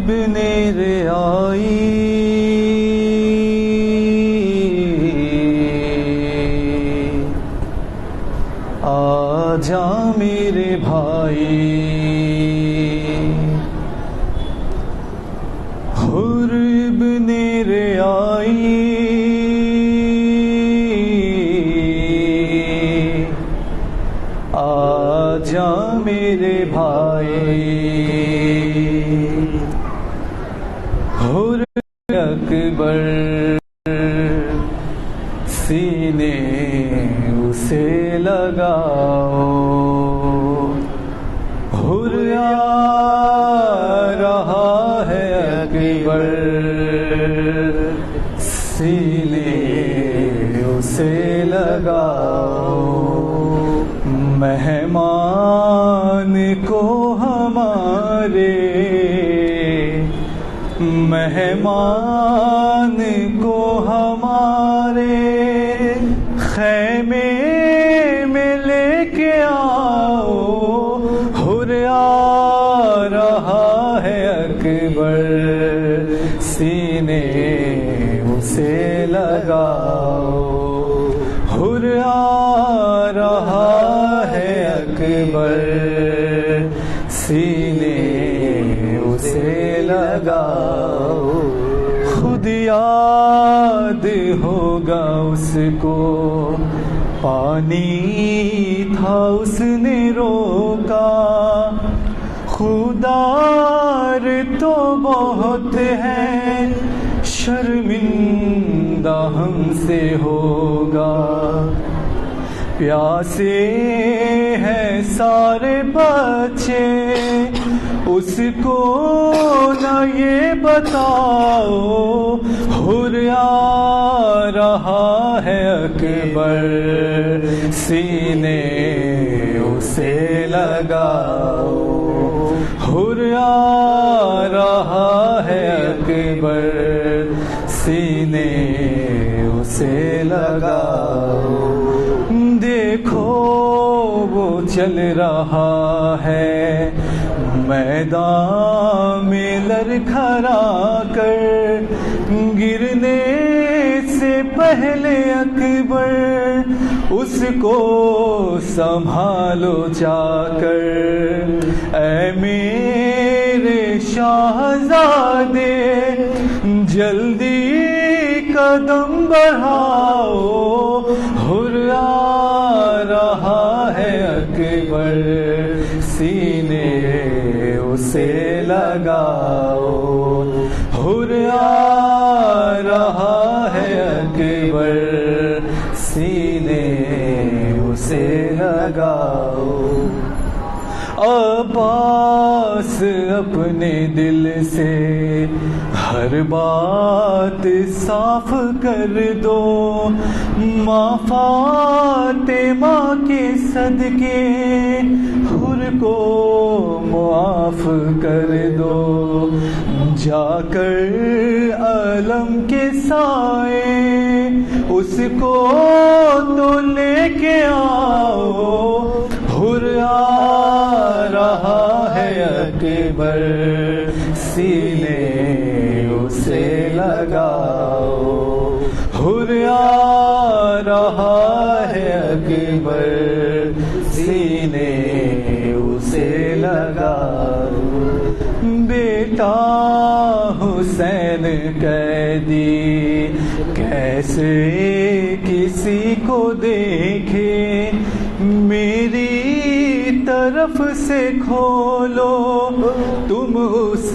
ابن ریائی آجا میرے بھائی، حر ابن ریائی آجا میرے بھائی، حر اکبر سینے اسے لگاؤ، حر آ رہا ہے اکبر سینے اسے لگاؤ، مہمان کو ہمارے، مہمان کو ہمارے خیمے میں لے کے آؤ، حر آ رہا ہے اکبر سینے اسے لگاؤ، حر آ رہا ہے اکبر سینے اسے لگاؤ، خود یاد ہوگا اس کو پانی تھا اس نے روکا، خوددار تو بہت ہے شرمندہ ہم سے ہوگا، پیاسے ہیں سارے بچے اس کو نہ یہ بتاؤ، حر آ رہا ہے اکبر سینے اسے لگاؤ، حر آ رہا ہے اکبر سینے اسے لگاؤ، دیکھو وہ چل رہا ہے میدان میں لڑکھڑا کر، گرنے سے پہلے اکبر اس کو سنبھالو جا کر، اے میرے شاہزادے جلدی قدم بڑھاؤ، حر آ رہا ہے اکبر سینے اسے لگاؤ، حر آ رہا ہے اکبر سینے اسے لگاؤ، عباس اپنے دل سے ہر بات صاف کر دو، ماں فاطمہ کے صدقے حر کو معاف کر دو، جا کر علم کے سائے اس کو تو لے کے آؤ، حر آ رہا ہے اکبر سینے اسے لگاؤ، حر آ رہا ہے اکبر سینے اسے لگاؤ، بیٹا حسین قیدی کیسے کسی کو دیکھے، میری طرف سے کھولو تم اس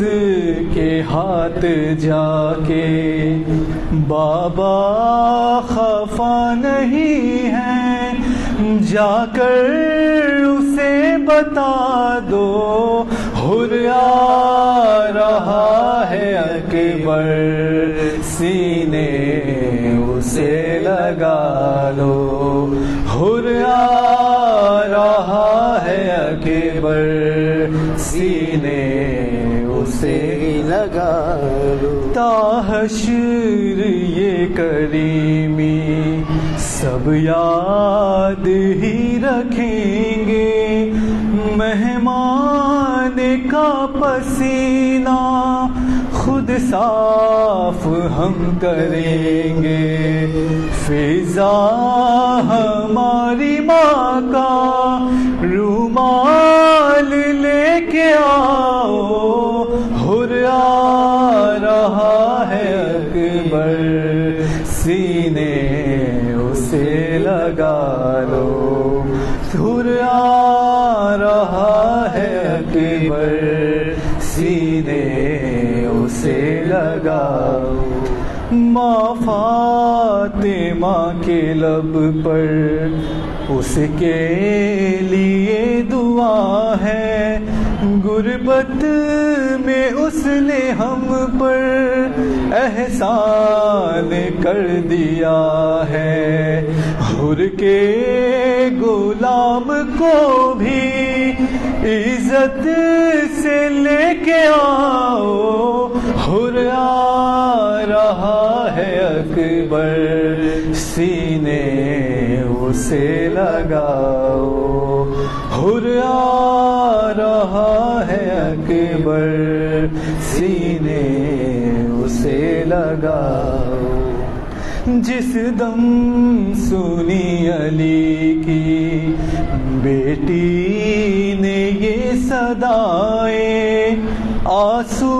کے ہاتھ جا کے، بابا خفا نہیں ہے جا کر اسے بتا دو، حر آ رہا ہے اکبر سینے اسے لگا لو، حر آ رہا ہے اکبر سینے اسے لگا لو، تا حشر یہ کریمی سب یاد ہی رکھیں گے، مہمان کا پسینہ خود صاف ہم کریں گے، فضا ہماری ماں کا رومال لے کے آؤ، حر آ رہا ہے اکبر، سینے اسے لگا لو، حر آ رہا ہے اکبر، سینے اسے لگاؤ۔ ماں فاطمہ کے لب پر اس کے لیے دعا ہے، غربت میں اس نے ہم پر احسان کر دیا ہے، حر کے غلام کو بھی عزت سے لے کے آؤ، حر آ رہا ہے اکبر، سینے اسے لگاؤ، حر آ رہا ہے اکبر، سینے اسے لگاؤ۔ جس دم سنی علی کی بیٹی نے یہ صدائیں، آنسو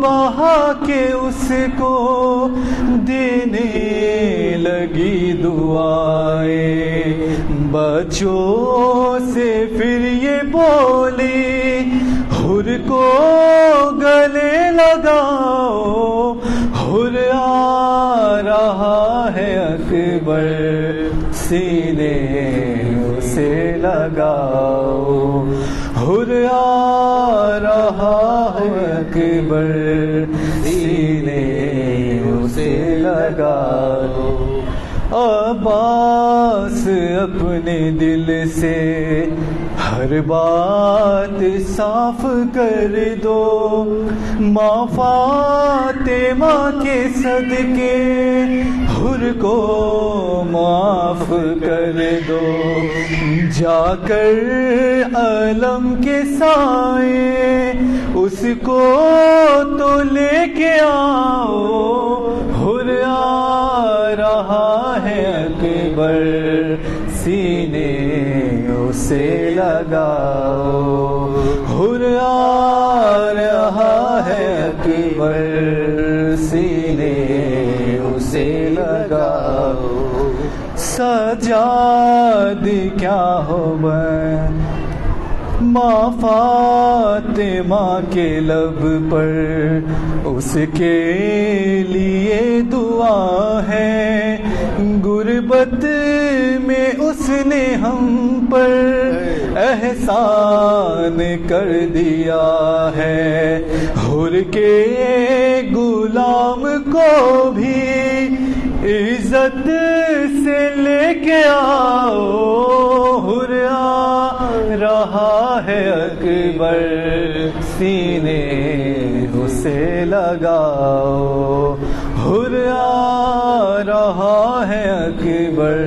بہا کے اس کو دینے لگی دعائیں، بچوں سے پھر یہ بولی، حر کو گلے لگاؤ، حر آ رہا ہے اکبر، سینے اسے لگاؤ، حر آ رہا ہے اکبر، سینے اسے لگاؤ۔ عباس اپنے دل سے ہر بات صاف کر دو، ماں فاطمہ کے صدقے حر کو معاف کر دو، جا کر علم کے سائے اس کو تو لے کے آؤ، حر آ رہا ہے اکبر، سینے اسے لگاؤ، حر آ رہا ہے اکبر، سینے اسے لگاؤ۔ سجاد کیا ہو میں ماں فاطمہ کے لب پر اس کے لیے دعا ہے، غربت میں اس نے ہم پر احسان کر دیا ہے، حر کے غلام کو بھی عزت سے لے کے آؤ، حر آ رہا ہے اکبر، سینے اسے لگاؤ، حر آ رہا ہے اکبر،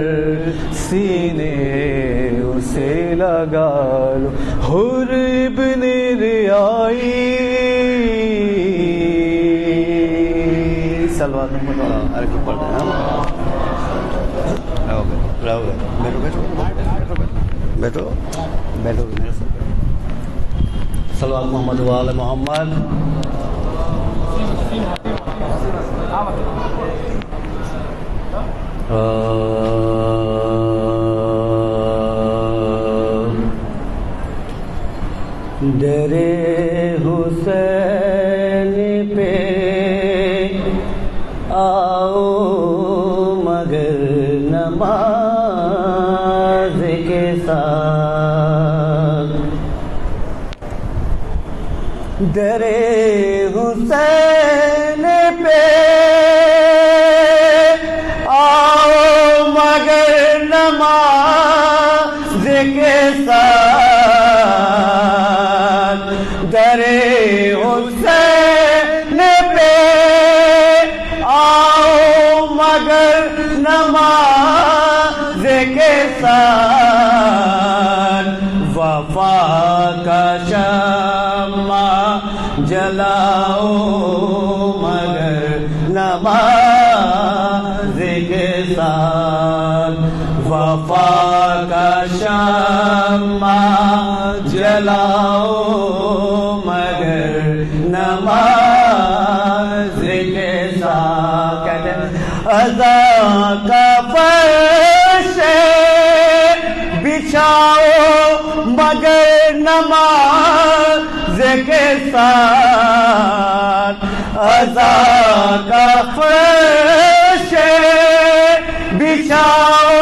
سینے اسے لگا لو۔ حر ابن ریائی سلوات محمد پڑھ رہے ہیں، بیٹھو بیٹھو میرے ساتھ، صلوات محمد وآل محمد۔ درے حسین پہ آؤ مگر نماز کے ساتھ، درے حسین پہ آؤ مگر نماز کے ساتھ، درے حسین پہ آؤ مگر نماز کے ساتھ، وفا کا شمع جلا جلاؤ مگر نماز کے ساتھ، وفا کا شمع جلاؤ مگر نماز کے ساتھ. کہتے ہیں اذا کا فرش بچھاؤ مگر نماز کے ساتھ، اذا کا فرش بچھاؤ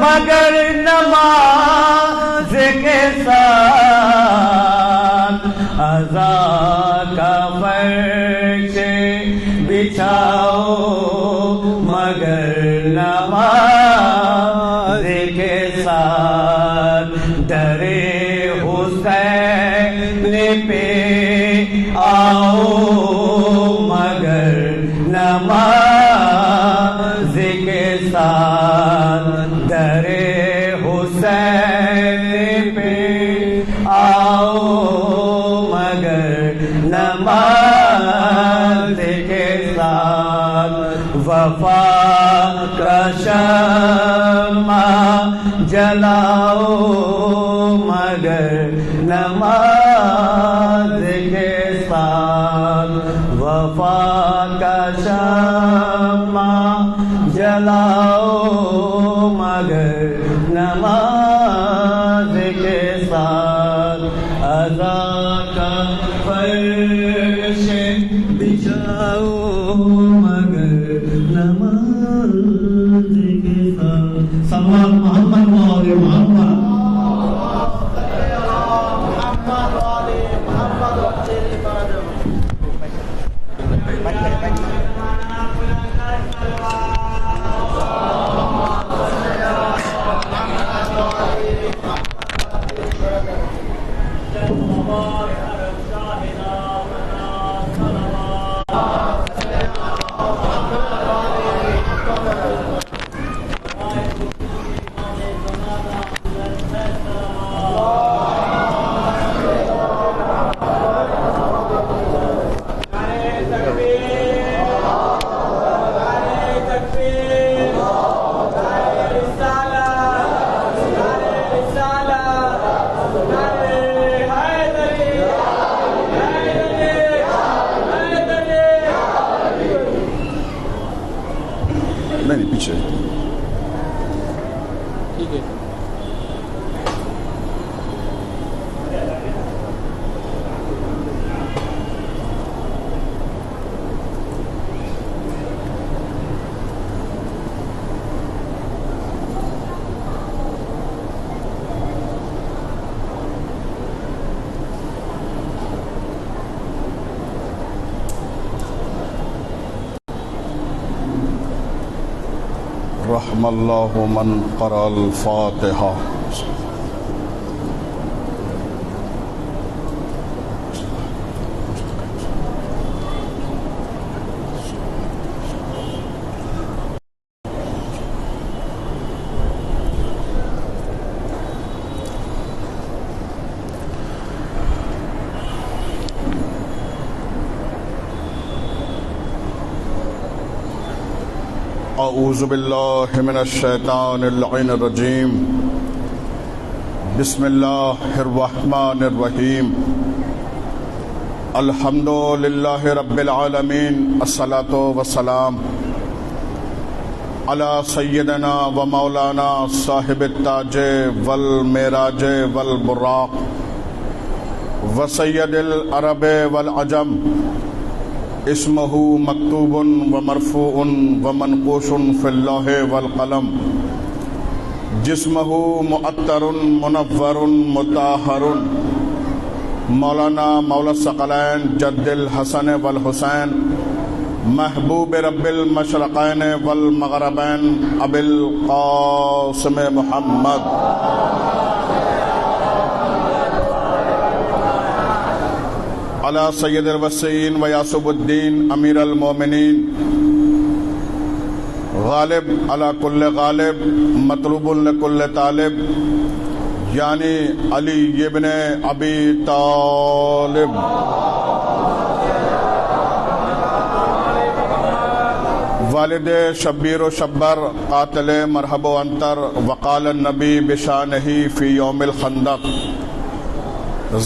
مگر نماز کے ساتھ، اذا کا فرش بچھاؤ مگر نماز کے ساتھ. درے حسین پہ آؤ مگر نماز کے ساتھ، درے حسین پہ آؤ مگر نماز کے ساتھ، وفا کا شمع جلاؤ مگر نماز کے ساتھ، وفا کا شمع جلاؤ مگر نماز کے ساتھ، اذا کا فرش بچھاؤ مگر نماز کے ساتھ. صلوات محمد وآل محمد. نہیں پیچھے ٹھیک ہے. رحم اللہ من قرأ الفاتحہ. اعوذ باللہ من الشیطان اللعین الرجیم. بسم اللہ الرحمن الرحیم. الحمد للہ رب العالمین. الصلاۃ والسلام علی سیدنا و مولانا صاحب التاج والمعراج والبراق و سید العرب والعجم. اسمہ مکتوب و مرفوع و منقوش فی اللوح والقلم. جسمہ معطر منور مطہر. مولانا مولا الثقلین جد الحسن والحسین محبوب رب المشرقین والمغربین ابی القاسم محمد علی سید الوسیین و یاسب الدین امیر المومنین. غالب علی کل غالب مطلوب لکل طالب، یعنی علی ابن ابی طالب. والد شبیر و شبر قاتل مرحب و انتر وقال النبی بشانہ فی یوم الخندق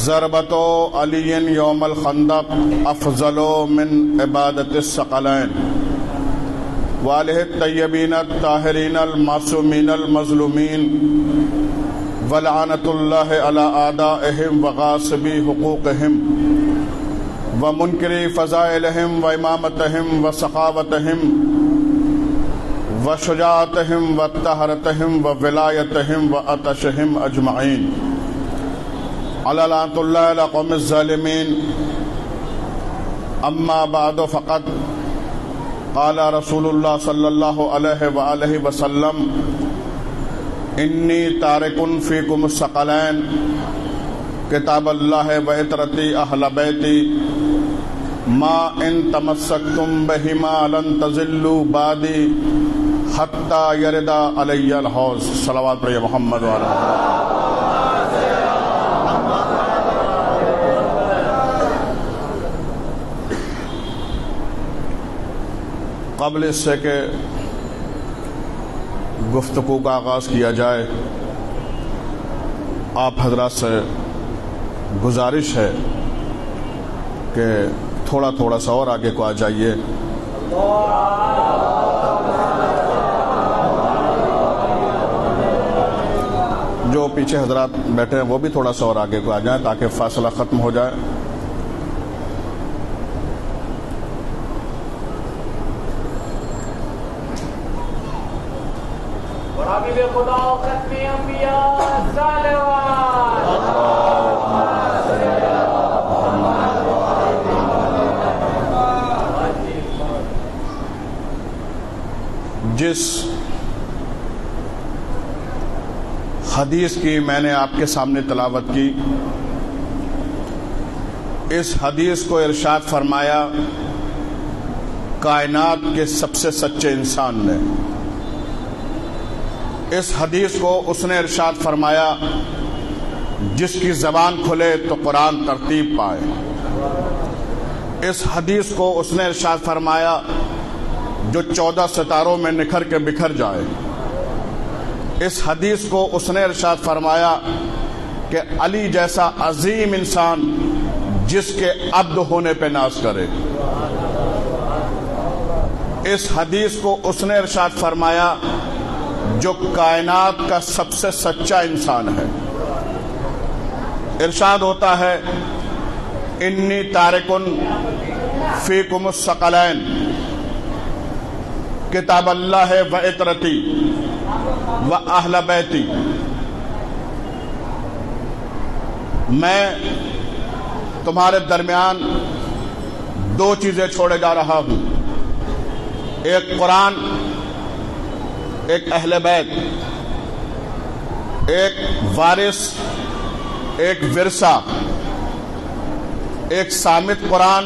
ضربت علی یوم الخندق افضل من عبادت الثقلین والہ الطیبین الطاہرین المعصومین المظلومین ولعنت اللہ علی اعدائہم وغاصبی حقوقہم ومنکری فضائلہم وامامتہم وسخاوتہم وشجاعتہم وطہرتہم وولایتہم وعطشہم اجمعین علی لعنت اللہ علی قوم الظالمین اما بعد فقط قال رسول اللہ صلی اللہ علیہ وآلہ وسلم انی تارک فیکم الثقلین کتاب اللہ و عطرتی اہل بیتی ما ان تمسکتم بہما لن تضلوا بعدی حتی یرد علی الحوض صلوات پر محمد و علیہ قبل اس سے کہ گفتگو کا آغاز کیا جائے آپ حضرات سے گزارش ہے کہ تھوڑا تھوڑا سا اور آگے کو آ جائیے. جو پیچھے حضرات بیٹھے ہیں وہ بھی تھوڑا سا اور آگے کو آ جائیں تاکہ فاصلہ ختم ہو جائے. خدا ختم انبیاء صلوات جس حدیث کی میں نے آپ کے سامنے تلاوت کی، اس حدیث کو ارشاد فرمایا کائنات کے سب سے سچے انسان نے. اس حدیث کو اس نے ارشاد فرمایا جس کی زبان کھلے تو قرآن ترتیب پائے. اس حدیث کو اس نے ارشاد فرمایا جو 14 ستاروں میں نکھر کے بکھر جائے. اس حدیث کو اس نے ارشاد فرمایا کہ علی جیسا عظیم انسان جس کے عبد ہونے پہ ناز کرے. اس حدیث کو اس نے ارشاد فرمایا جو کائنات کا سب سے سچا انسان ہے. ارشاد ہوتا ہے انی تارکن فیکم الثقلین کتاب اللہ و عطرتی و اہل بیتی. میں تمہارے درمیان دو چیزیں چھوڑے جا رہا ہوں، ایک قرآن، ایک اہل بیت، ایک وارث، ایک ورثہ، ایک صامت قرآن،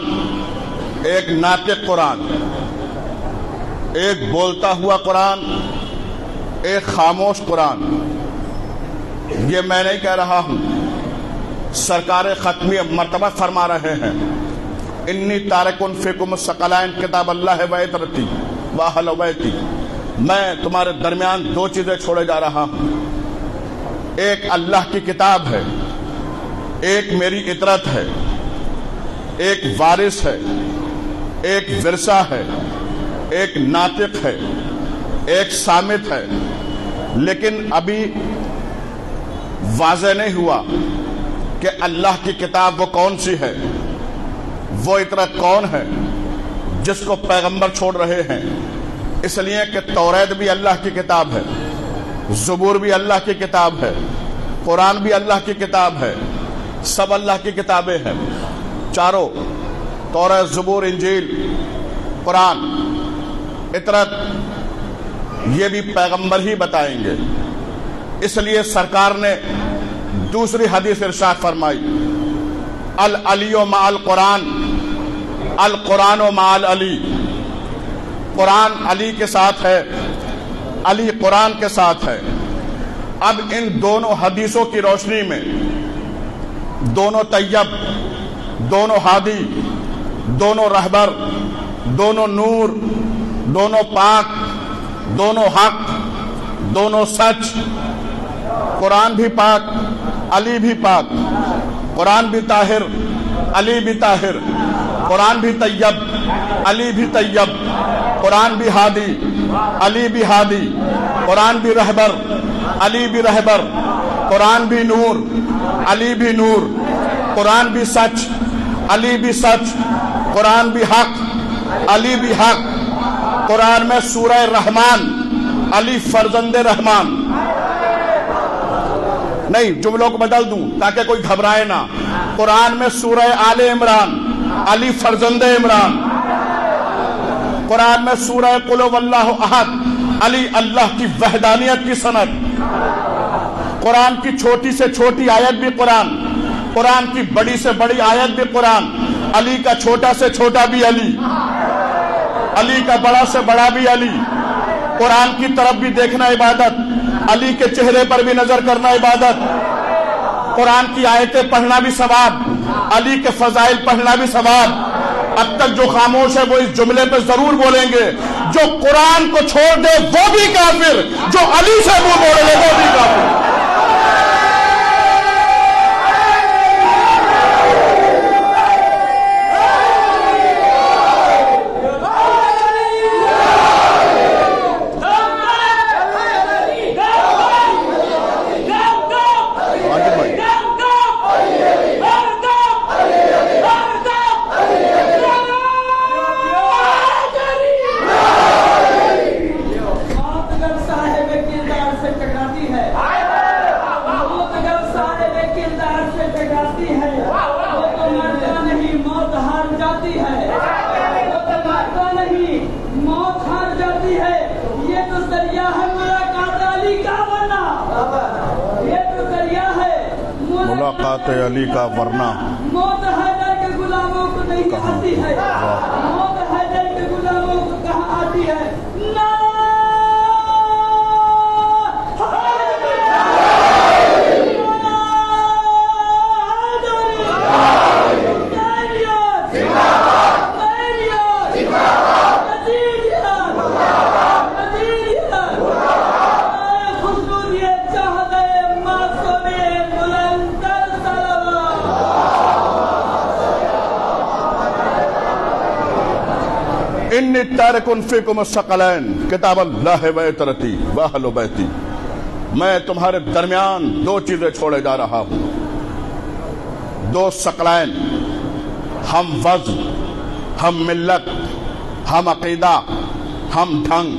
ایک ناطق قرآن، ایک بولتا ہوا قرآن، ایک خاموش قرآن. یہ میں نہیں کہہ رہا ہوں، سرکار ختمی مرتبہ فرما رہے ہیں انی تارکن فیکم الثقلین کتاب اللہ و عطرتی و اہل بیتی. میں تمہارے درمیان دو چیزیں چھوڑے جا رہا ہوں، ایک اللہ کی کتاب ہے، ایک میری عطرت ہے، ایک وارث ہے، ایک ورثہ ہے، ایک ناطق ہے، ایک صامت ہے. لیکن ابھی واضح نہیں ہوا کہ اللہ کی کتاب وہ کون سی ہے، وہ عطرت کون ہے جس کو پیغمبر چھوڑ رہے ہیں. اس لیے کہ توریت بھی اللہ کی کتاب ہے، زبور بھی اللہ کی کتاب ہے، قرآن بھی اللہ کی کتاب ہے، سب اللہ کی کتابیں ہیں چاروں، توریت، زبور، انجیل، قرآن. عطرت یہ بھی پیغمبر ہی بتائیں گے. اس لیے سرکار نے دوسری حدیث ارشاد فرمائی العلی مع القرآن القرآن مع العلی. قرآن علی کے ساتھ ہے، علی قرآن کے ساتھ ہے. اب ان دونوں حدیثوں کی روشنی میں دونوں طیب، دونوں ہادی، دونوں رہبر، دونوں نور، دونوں پاک، دونوں حق، دونوں سچ۔ قرآن بھی پاک، علی بھی پاک، قرآن بھی طاہر، علی بھی طاہر، قرآن بھی طیب، علی بھی طیب، قرآن بھی ہادی، علی بھی ہادی، قرآن بھی رہبر، علی بھی رہبر، قرآن بھی نور، علی بھی نور، قرآن بھی سچ، علی بھی سچ، قرآن بھی حق، علی بھی حق۔ قرآن میں سورہ رحمان، علی فرزند رحمان۔ نہیں، جملوں کو بدل دوں تاکہ کوئی گھبرائے نہ۔ قرآن میں سورہ آل عمران، علی فرزند عمران۔ قرآن میں سورہ قل هو اللہ احد، علی اللہ کی وحدانیت کی سند۔ قرآن کی چھوٹی سے چھوٹی آیت بھی قرآن، قرآن کی بڑی سے بڑی آیت بھی قرآن، علی کا چھوٹا سے چھوٹا بھی علی، علی کا بڑا سے بڑا بھی علی۔ قرآن کی طرف بھی دیکھنا عبادت، علی کے چہرے پر بھی نظر کرنا عبادت۔ قرآن کی آیتیں پڑھنا بھی ثواب، علی کے فضائل پڑھنا بھی ثواب۔ اب تک جو خاموش ہے وہ اس جملے پہ ضرور بولیں گے، جو قرآن کو چھوڑ دے وہ بھی کافر، جو علی سے منہ موڑے لے وہ بھی کافر۔ ملاقات علی کا ورنہ موت حیدر کے غلاموں کو نہیں آتی ہے، موت حیدر کے غلاموں کو کہاں آتی ہے؟ انی تارکن فیکم الثقلین کتاب اللہ و عطرتی و اہل بیتی۔ میں تمہارے درمیان دو چیزیں چھوڑے جا رہا ہوں، دو ثقلین، ہم وزن، ہم ملت، ہم عقیدہ، ہم ڈھنگ،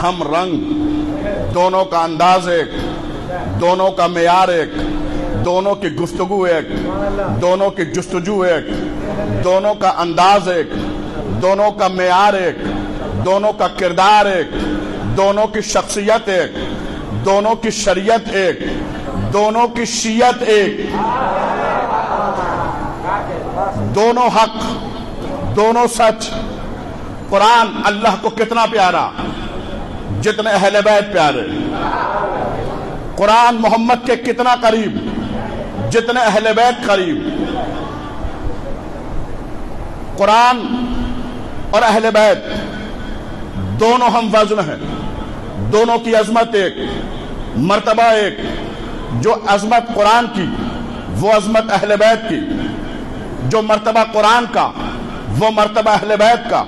ہم رنگ، دونوں کا انداز ایک، دونوں کا معیار ایک، دونوں کی گفتگو ایک، دونوں کی جستجو ایک، دونوں کا انداز ایک، دونوں کا معیار ایک، دونوں کا کردار ایک، دونوں کی شخصیت ایک، دونوں کی شریعت ایک، دونوں کی شیعت ایک، دونوں حق، دونوں سچ۔ قرآن اللہ کو کتنا پیارا جتنے اہل بیت پیارے، قرآن محمد کے کتنا قریب جتنے اہل بیت قریب۔ قرآن اور اہل بیت دونوں ہم وزن ہیں، دونوں کی عظمت ایک، مرتبہ ایک۔ جو عظمت قرآن کی وہ عظمت اہل بیت کی، جو مرتبہ قرآن کا وہ مرتبہ اہل بیت کا،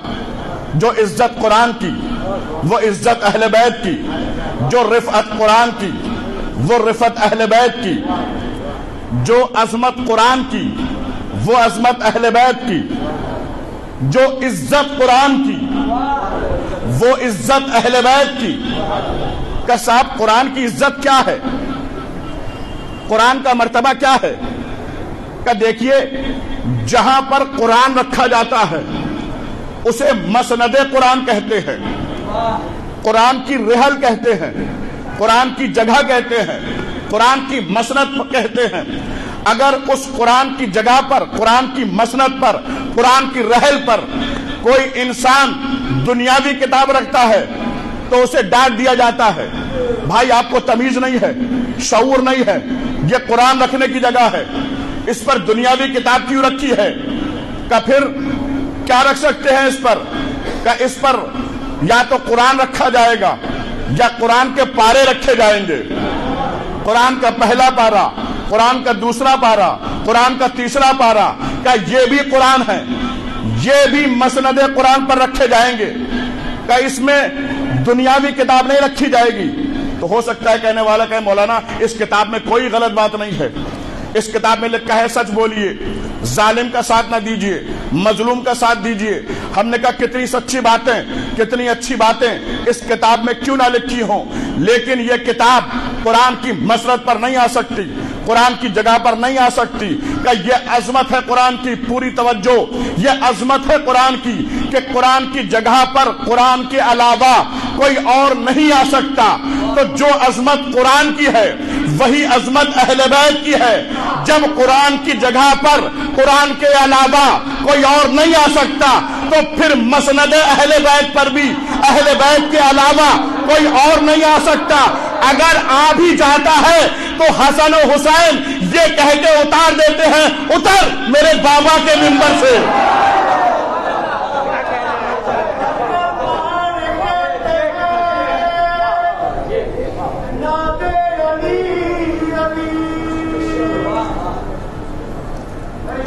جو عزت قرآن کی وہ عزت اہل بیت کی، جو رفعت قرآن کی وہ رفعت اہل بیت کی، جو عظمت قرآن کی وہ عظمت اہل بیت کی، جو عزت قرآن کی وہ عزت اہل بیت کی۔ کہ صاحب قرآن کی عزت کیا ہے، قرآن کا مرتبہ کیا ہے؟ کہ دیکھیے، جہاں پر قرآن رکھا جاتا ہے اسے مسند قرآن کہتے ہیں، قرآن کی رحل کہتے ہیں، قرآن کی جگہ کہتے ہیں، قرآن کی مسند کہتے ہیں۔ اگر اس قرآن کی جگہ پر، قرآن کی مسند پر، قرآن کی رحل پر کوئی انسان دنیاوی کتاب رکھتا ہے تو اسے ڈانٹ دیا جاتا ہے، بھائی آپ کو تمیز نہیں ہے، شعور نہیں ہے، یہ قرآن رکھنے کی جگہ ہے، اس پر دنیاوی کتاب کیوں رکھی ہے؟ کہ پھر کیا رکھ سکتے ہیں اس پر؟ کہ اس پر یا تو قرآن رکھا جائے گا یا قرآن کے پارے رکھے جائیں گے. قرآن کا پہلا پارا، قرآن کا دوسرا پارا، قرآن کا تیسرا پارا، کیا یہ بھی قرآن ہے؟ یہ بھی مسند قرآن پر رکھے جائیں گے؟ کیا اس میں دنیاوی کتاب نہیں رکھی جائے گی؟ تو ہو سکتا ہے کہنے والا کہ مولانا اس کتاب میں کوئی غلط بات نہیں ہے، اس کتاب میں لکھا ہے سچ بولیے، ظالم کا ساتھ نہ دیجئے، مظلوم کا ساتھ دیجئے. ہم نے کہا کتنی سچی باتیں، کتنی اچھی باتیں اس کتاب میں کیوں نہ لکھی ہوں، لیکن یہ کتاب قرآن کی مسرت پر نہیں آ سکتی، قرآن کی جگہ پر نہیں آ سکتی. کہ یہ عظمت ہے قرآن کی، پوری توجہ، یہ عظمت ہے قرآن کی کہ قرآن کی جگہ پر قرآن کے علاوہ کوئی اور نہیں آ سکتا. تو جو عظمت قرآن کی ہے وہی عظمت اہل بیت کی ہے. جب قرآن کی جگہ پر قرآن کے علاوہ کوئی اور نہیں آ سکتا تو پھر مسند اہل بیت پر بھی اہل بیت کے علاوہ کوئی اور نہیں آ سکتا. اگر آ بھی جاتا ہے تو حسن و حسین یہ کہہ کے اتار دیتے ہیں اتر میرے بابا کے منبر سے.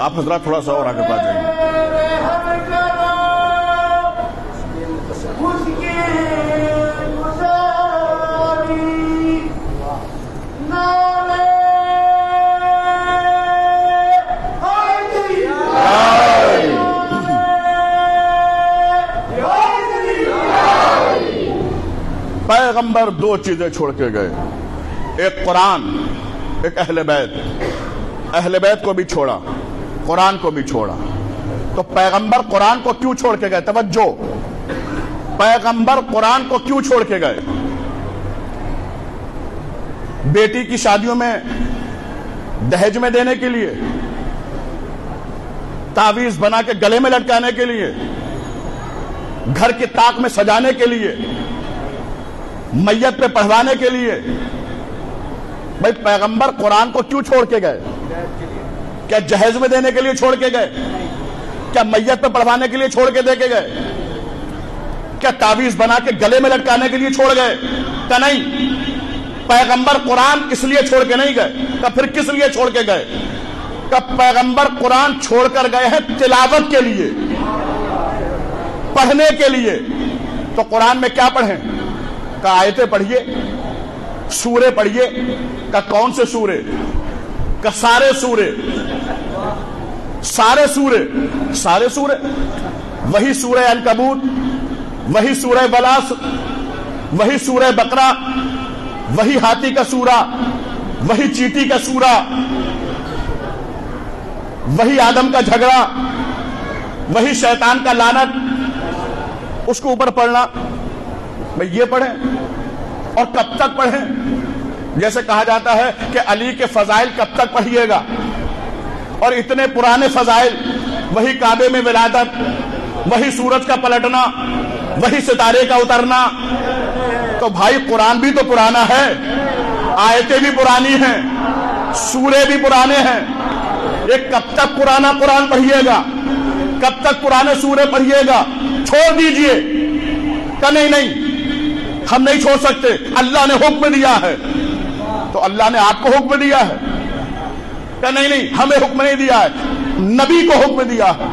آپ حضرات تھوڑا سا اور آگے پا جائیں. پیغمبر دو چیزیں چھوڑ کے گئے، ایک قرآن، ایک اہل بیت. اہل بیت کو بھی چھوڑا، قرآن کو بھی چھوڑا. تو پیغمبر قرآن کو کیوں چھوڑ کے گئے؟ توجہ، پیغمبر قرآن کو کیوں چھوڑ کے گئے؟ بیٹی کی شادیوں میں دہیج میں دینے کے لیے، تعویذ بنا کے گلے میں لٹکانے کے لیے، گھر کی طاق میں سجانے کے لیے، میت پہ پڑھوانے کے لیے. بھائی پیغمبر قرآن کو کیوں چھوڑ کے گئے؟ کیا جہیز میں دینے کے لیے چھوڑ کے گئے؟ کیا میت پہ پڑھوانے کے لیے چھوڑ کے دے کے گئے؟ کیا تعویذ بنا کے گلے میں لٹکانے کے لیے چھوڑ گئے؟ کہ نہیں. پیغمبر قرآن اس لیے چھوڑ کے نہیں گئے. کہ پھر کس لیے چھوڑ کے گئے؟ کہ پیغمبر قرآن چھوڑ کر گئے ہیں تلاوت کے لیے، پڑھنے کے لیے. تو قرآن میں کیا پڑھیں؟ کہ آیتیں پڑھیے، سورے پڑھیے. کہ کون سے سورے؟ کہ سارے سورے، سارے سورے، سارے سورے. وہی سورہ عنکبوت، وہی سورہ بلاس، وہی سورہ بقرہ، وہی ہاتھی کا سورہ، وہی چیٹی کا سورہ، وہی آدم کا جھگڑا، وہی شیطان کا لعنت، اس کو اوپر پڑھنا. بھئی یہ پڑھیں. اور کب تک پڑھیں؟ جیسے کہا جاتا ہے کہ علی کے فضائل کب تک پڑھیے گا، اور اتنے پرانے فضائل، وہی کعبے میں ولادت، وہی سورج کا پلٹنا، وہی ستارے کا اترنا. تو بھائی قرآن بھی تو پرانا ہے، آیتیں بھی پرانی ہیں، سورے بھی پرانے ہیں. یہ کب تک پرانا قرآن پڑھیے گا؟ کب تک پرانے سورے پڑھیے گا؟ چھوڑ دیجئے. کہ نہیں ہم نہیں چھوڑ سکتے، اللہ نے حکم دیا ہے. تو اللہ نے آپ کو حکم دیا ہے؟ کہ نہیں ہمیں حکم نہیں دیا ہے، نبی کو حکم دیا ہے.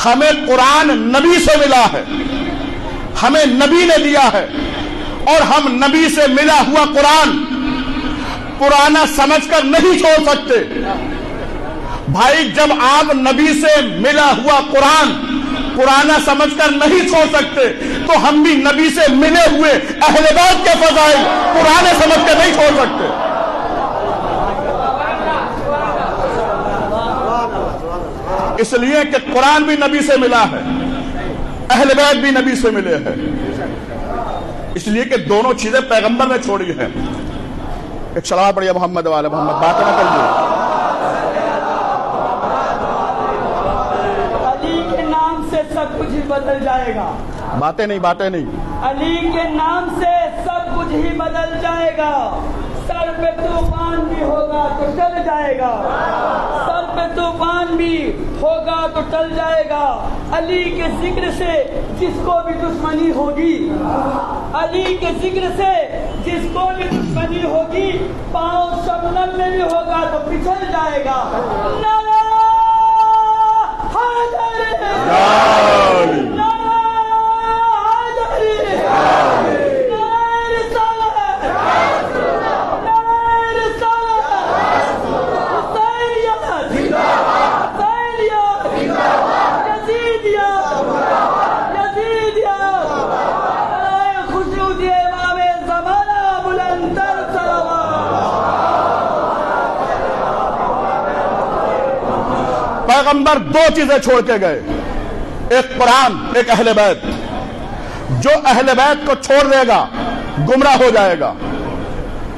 ہمیں قرآن نبی سے ملا ہے، ہمیں نبی نے دیا ہے، اور ہم نبی سے ملا ہوا قرآن پرانا سمجھ کر نہیں چھوڑ سکتے. بھائی جب آپ نبی سے ملا ہوا قرآن پرانا سمجھ کر نہیں چھوڑ سکتے تو ہم بھی نبی سے ملے ہوئے اہل بیت کے فضائل پرانے سمجھ کر نہیں چھوڑ سکتے. اس لیے کہ قرآن بھی نبی سے ملا ہے، اہل بیت بھی نبی سے ملے ہیں. اس لیے کہ دونوں چیزیں پیغمبر نے چھوڑی ہیں. ایک صلوات پڑھیے محمد والے محمد. باتیں نہ کریے. سب کچھ ہی بدل جائے گا. باتیں نہیں، باتیں نہیں. علی کے نام سے سب کچھ ہی بدل جائے گا. سر پہ طوفان بھی ہوگا تو ٹل جائے گا، سر پہ طوفان بھی ہوگا تو ٹل جائے گا۔ علی کے ذکر سے جس کو بھی دشمنی ہوگی، علی کے ذکر سے جس کو بھی دشمنی ہوگی، پاؤں شبنم میں بھی ہوگا تو پچھل جائے گا۔ نعرہ حیدری، نعرہ حیدری، نعرہ رسالت، نعرہ رسالت، حسینیت، حسینیت، یزیدیت، یزیدیت، برائے خشنودی امام زمانہ بلندتر صلوات۔ پیغمبر دو چیزیں چھوڑ کے گئے، ایک قرآن، ایک اہل بیت۔ جو اہل بیت کو چھوڑ دے گا گمراہ ہو جائے گا،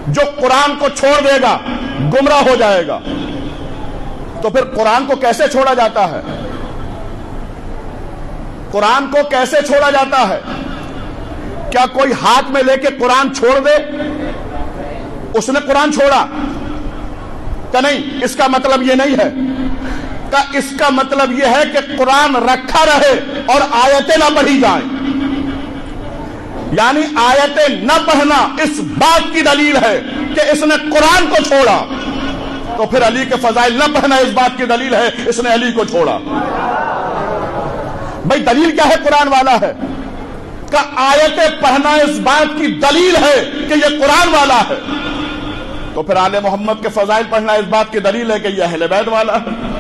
جو قرآن کو چھوڑ دے گا گمراہ ہو جائے گا۔ تو پھر قرآن کو کیسے چھوڑا جاتا ہے؟ قرآن کو کیسے چھوڑا جاتا ہے؟ کیا کوئی ہاتھ میں لے کے قرآن چھوڑ دے اس نے قرآن چھوڑا؟ کہ نہیں، اس کا مطلب یہ نہیں ہے۔ کہ اس کا مطلب یہ ہے کہ قرآن رکھا رہے اور آیتیں نہ پڑھی جائیں، یعنی آیتیں نہ پڑھنا اس بات کی دلیل ہے کہ اس نے قرآن کو چھوڑا، تو پھر علی کے فضائل نہ پڑھنا اس بات کی دلیل ہے اس نے علی کو چھوڑا۔ بھائی دلیل کیا ہے؟ قرآن والا ہے۔ کہ آیتیں پڑھنا اس بات کی دلیل ہے کہ یہ قرآن والا ہے، تو پھر آل محمد کے فضائل پڑھنا اس بات کی دلیل ہے کہ یہ اہل بیت والا ہے۔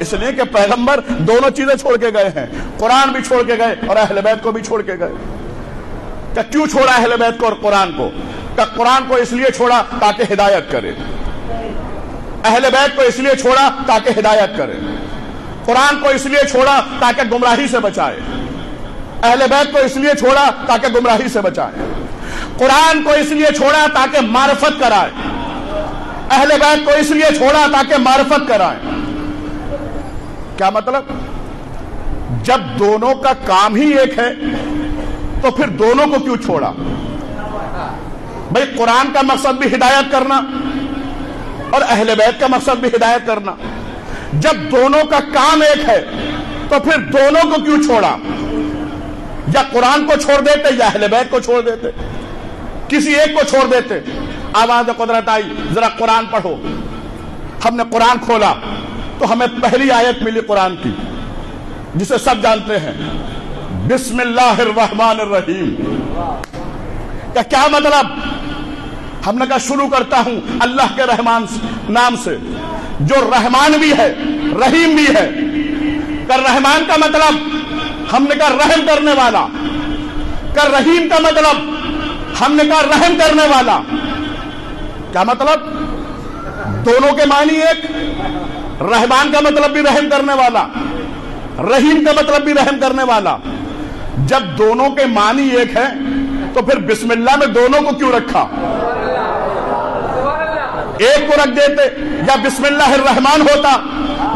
اس لیے کہ پیغمبر دونوں چیزیں چھوڑ کے گئے ہیں، قرآن بھی چھوڑ کے گئے اور اہل بیت کو بھی چھوڑ کے گئے۔ کہ کیوں چھوڑا اہل بیت کو اور قرآن کو؟ کہ قرآن کو اس لیے چھوڑا تاکہ ہدایت کرے، اہل بیت کو اس لیے چھوڑا تاکہ ہدایت کرے، قرآن کو اس لیے چھوڑا تاکہ گمراہی سے بچائے، اہل بیت کو اس لیے چھوڑا تاکہ گمراہی سے بچائے، قرآن کو اس لیے چھوڑا تاکہ معرفت کرائے، اہل بیت کو اس لیے چھوڑا تاکہ معرفت کرائے۔ کیا مطلب؟ جب دونوں کا کام ہی ایک ہے تو پھر دونوں کو کیوں چھوڑا؟ بھئی قرآن کا مقصد بھی ہدایت کرنا اور اہل بیت کا مقصد بھی ہدایت کرنا۔ جب دونوں کا کام ایک ہے تو پھر دونوں کو کیوں چھوڑا؟ یا قرآن کو چھوڑ دیتے یا اہل بیت کو چھوڑ دیتے، کسی ایک کو چھوڑ دیتے۔ آواز قدرت آئی ذرا قرآن پڑھو، ہم نے قرآن کھولا تو ہمیں پہلی آیت ملی قرآن کی جسے سب جانتے ہیں، بسم اللہ الرحمن الرحیم۔ کا کیا مطلب؟ ہم نے کہا شروع کرتا ہوں اللہ کے رحمان نام سے جو رحمان بھی ہے رحیم بھی ہے۔ کہ رحمان کا مطلب ہم نے کہا رحم کرنے والا، کہ رحیم کا مطلب ہم نے کہا رحم کرنے والا۔ کیا مطلب؟ دونوں کے معنی ایک، رحمان کا مطلب بھی رحم کرنے والا، رحیم کا مطلب بھی رحم کرنے والا۔ جب دونوں کے معنی ایک ہے تو پھر بسم اللہ میں دونوں کو کیوں رکھا؟ ایک کو رکھ دیتے، یا بسم اللہ الرحمن ہوتا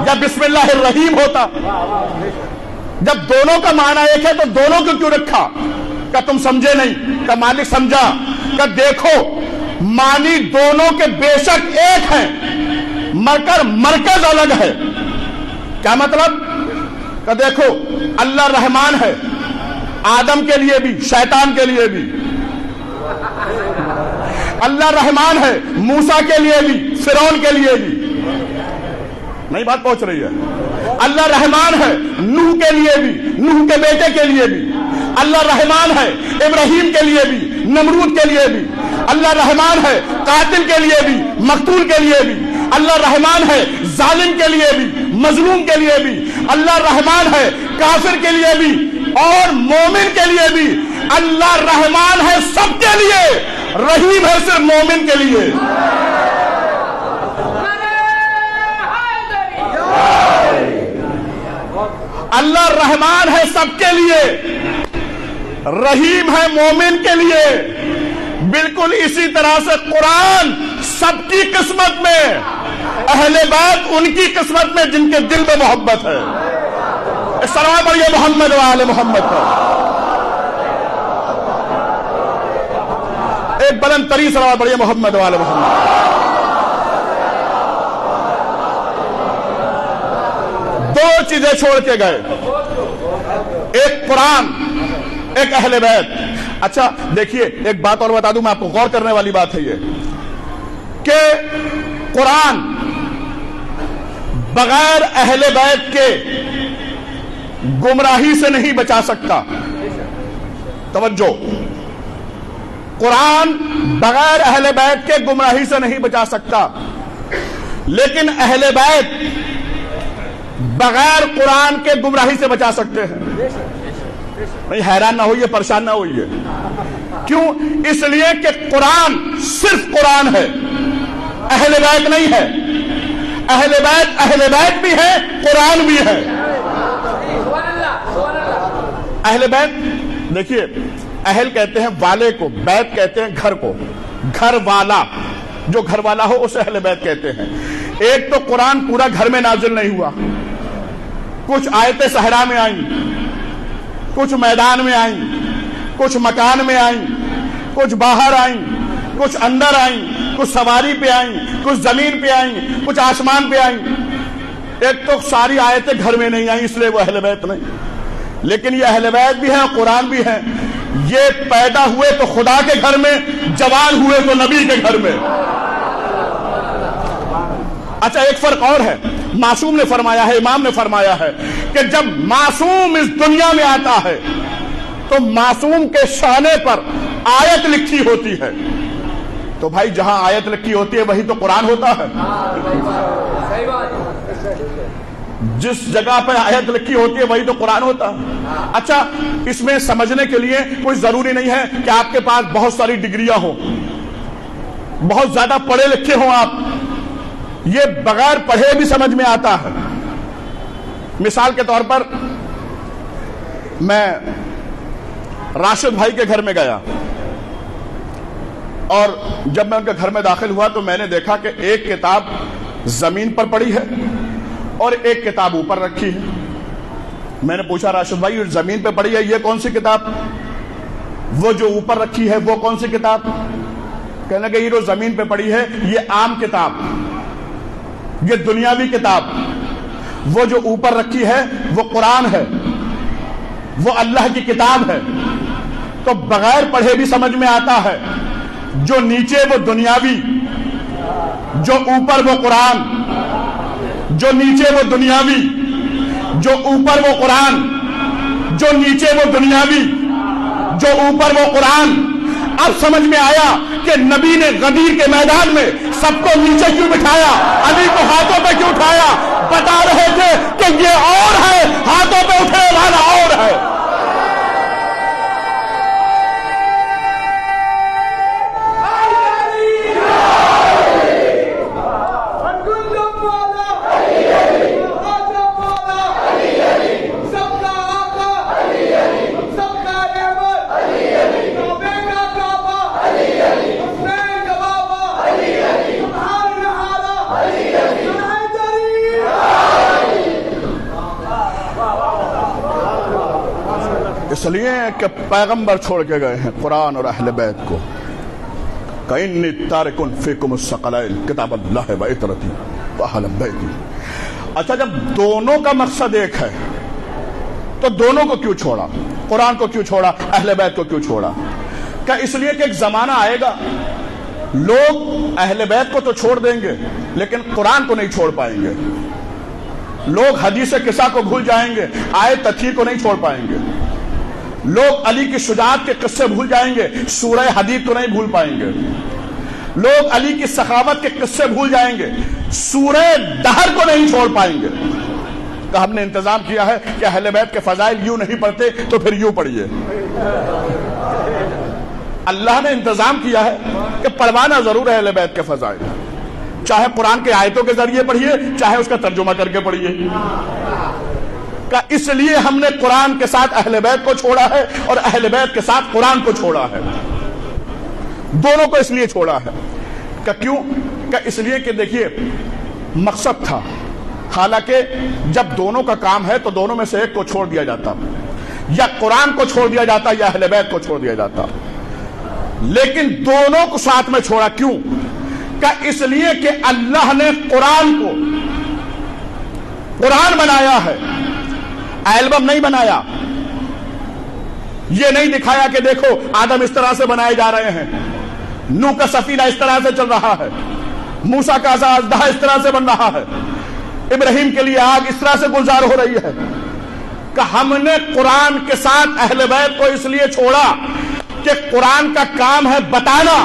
یا بسم اللہ الرحیم ہوتا۔ جب دونوں کا معنی ایک ہے تو دونوں کو کیوں رکھا؟ کہ تم سمجھے نہیں، کہ مالک سمجھا، کہ دیکھو معنی دونوں کے بے شک ایک ہیں مگر مرکز الگ ہے۔ کیا مطلب؟ کہ دیکھو اللہ رحمان ہے آدم کے لیے بھی شیطان کے لیے بھی، اللہ رحمان ہے موسیٰ کے لیے بھی فرعون کے لیے بھی۔ نہیں بات پہنچ رہی ہے؟ اللہ رحمان ہے نوح کے لیے بھی، نوح کے بیٹے کے لیے بھی، اللہ رحمان ہے ابراہیم کے لیے بھی، نمرود کے لیے بھی، اللہ رحمان ہے قاتل کے لیے بھی مقتول کے لیے بھی، اللہ رحمان ہے ظالم کے لیے بھی مظلوم کے لیے بھی، اللہ رحمان ہے کافر کے لیے بھی اور مومن کے لیے بھی۔ اللہ رحمان ہے سب کے لیے، رحیم ہے صرف مومن کے لیے۔ اللہ رحمان ہے سب کے لیے، رحیم ہے مومن کے لیے۔ بالکل اسی طرح سے قرآن سب کی قسمت میں، اہل بیت ان کی قسمت میں جن کے دل میں محبت ہے۔ سلام پڑھیے محمد و آل محمد پر۔ ایک بلند ترین صلوات پڑھیے محمد والے محمد. دو چیزیں چھوڑ کے گئے, ایک قرآن, ایک اہل بیت. اچھا دیکھیے ایک بات اور بتا دوں میں آپ کو, غور کرنے والی بات ہے یہ کہ قرآن بغیر اہل بیت کے گمراہی سے نہیں بچا سکتا. توجہ, قرآن بغیر اہل بیت کے گمراہی سے نہیں بچا سکتا, لیکن اہل بیت بغیر قرآن کے گمراہی سے بچا سکتے ہیں. نہیں حیران نہ ہوئیے, پریشان نہ ہوئیے. کیوں؟ اس لیے کہ قرآن صرف قرآن ہے, اہل بیت نہیں ہے. اہل بیت بھی ہے, قرآن بھی ہے. اہل بیت دیکھیے, اہل کہتے ہیں والے کو, بیت کہتے ہیں گھر کو. گھر والا, جو گھر والا ہو اسے اہل بیت کہتے ہیں. ایک تو قرآن پورا گھر میں نازل نہیں ہوا, کچھ آیتیں صحرا میں آئیں, کچھ میدان میں آئیں, کچھ مکان میں آئیں, کچھ باہر آئیں, کچھ اندر آئیں, کچھ سواری پہ آئیں, کچھ زمین پہ آئیں, کچھ آسمان پہ آئیں. ایک تو ساری آیتیں گھر میں نہیں آئیں, اس لیے وہ اہل بیت نہیں. لیکن یہ اہل بیت بھی ہیں, قرآن بھی ہیں. یہ پیدا ہوئے تو خدا کے گھر میں, جوان ہوئے تو نبی کے گھر میں. اچھا ایک فرق اور ہے, معصوم نے فرمایا ہے, امام نے فرمایا ہے کہ جب معصوم اس دنیا میں آتا ہے تو معصوم کے شانے پر آیت لکھی ہوتی ہے. تو بھائی جہاں آیت لکھی ہوتی ہے وہی تو قرآن ہوتا ہے. جس جگہ پہ آیت لکھی ہوتی ہے وہی تو قرآن ہوتا ہے. اچھا اس میں سمجھنے کے لیے کوئی ضروری نہیں ہے کہ آپ کے پاس بہت ساری ڈگریاں ہوں, بہت زیادہ پڑھے لکھے ہوں آپ. یہ بغیر پڑھے بھی سمجھ میں آتا ہے. مثال کے طور پر میں راشد بھائی کے گھر میں گیا, اور جب میں ان کے گھر میں داخل ہوا تو میں نے دیکھا کہ ایک کتاب زمین پر پڑی ہے اور ایک کتاب اوپر رکھی ہے. میں نے پوچھا راشد بھائی یہ زمین پہ پڑی ہے یہ کون سی کتاب, وہ جو اوپر رکھی ہے وہ کون سی کتاب؟ کہنے لگے یہ جو زمین پہ پڑی ہے یہ عام کتاب, یہ دنیاوی کتاب. وہ جو اوپر رکھی ہے وہ قرآن ہے, وہ اللہ کی کتاب ہے. تو بغیر پڑھے بھی سمجھ میں آتا ہے, جو نیچے وہ دنیاوی, جو اوپر وہ قرآن. جو نیچے وہ دنیاوی, جو اوپر وہ قرآن. جو نیچے وہ دنیاوی, جو اوپر وہ قرآن. اب سمجھ میں آیا کہ نبی نے غدیر کے میدان میں سب کو نیچے کیوں بٹھایا, علی کو ہاتھوں پہ کیوں اٹھایا. بتا رہے تھے کہ یہ اور ہے, ہاتھوں پہ اٹھے والا اور ہے. اس لیے کہ پیغمبر چھوڑ کے گئے ہیں قرآن اور اہل بیت کو. کَإِنِّي تَارِكٌ فِيكُمُ الثَّقَلَيْنِ کتاب اللہ وعطرتی وأہل بیتی. اچھا جب دونوں کا مقصد ایک ہے تو دونوں کو کیوں چھوڑا, قرآن کو کیوں چھوڑا, اہل بیت کو کیوں چھوڑا؟ کیا اس لیے کہ ایک زمانہ آئے گا لوگ اہل بیت کو تو چھوڑ دیں گے لیکن قرآن کو نہیں چھوڑ پائیں گے. لوگ حدیث قصہ کو بھول جائیں گے, آیت تطہیر کو نہیں چھوڑ پائیں گے. لوگ علی کی شجاعت کے قصے بھول جائیں گے, سورہ حدید کو نہیں بھول پائیں گے. لوگ علی کی سخاوت کے قصے بھول جائیں گے, سورہ دہر کو نہیں چھوڑ پائیں گے. کہ ہم نے انتظام کیا ہے کہ اہل بیت کے فضائل یوں نہیں پڑھتے تو پھر یوں پڑھیے. اللہ نے انتظام کیا ہے کہ پڑھوانا ضرور ہے اہل بیت کے فضائل, چاہے قرآن کے آیتوں کے ذریعے پڑھیے چاہے اس کا ترجمہ کر کے پڑھیے. اس لیے ہم نے قرآن کے ساتھ اہل بیت کو چھوڑا ہے اور اہل بیت کے ساتھ قرآن کو چھوڑا ہے. دونوں کو اس لیے چھوڑا ہے. کیوں؟ کہ اس لیے کہ دیکھیے مقصد تھا, حالانکہ جب دونوں کا کام ہے تو دونوں میں سے ایک کو چھوڑ دیا جاتا, یا قرآن کو چھوڑ دیا جاتا یا اہل بیت کو چھوڑ دیا جاتا. لیکن دونوں کو ساتھ میں چھوڑا. کیوں؟ کہ اس لیے کہ اللہ نے قرآن کو قرآن بنایا ہے، البم نہیں بنایا. یہ نہیں دکھایا کہ دیکھو آدم اس طرح سے بنائے جا رہے ہیں، نوح کا سفینہ اس طرح سے چل رہا ہے، موسیٰ کا اژدہا اس طرح سے بن رہا ہے، ابراہیم کے لیے آگ اس طرح سے گلزار ہو رہی ہے. کہ ہم نے قرآن کے ساتھ اہل بیت کو اس لیے چھوڑا کہ قرآن کا کام ہے بتانا،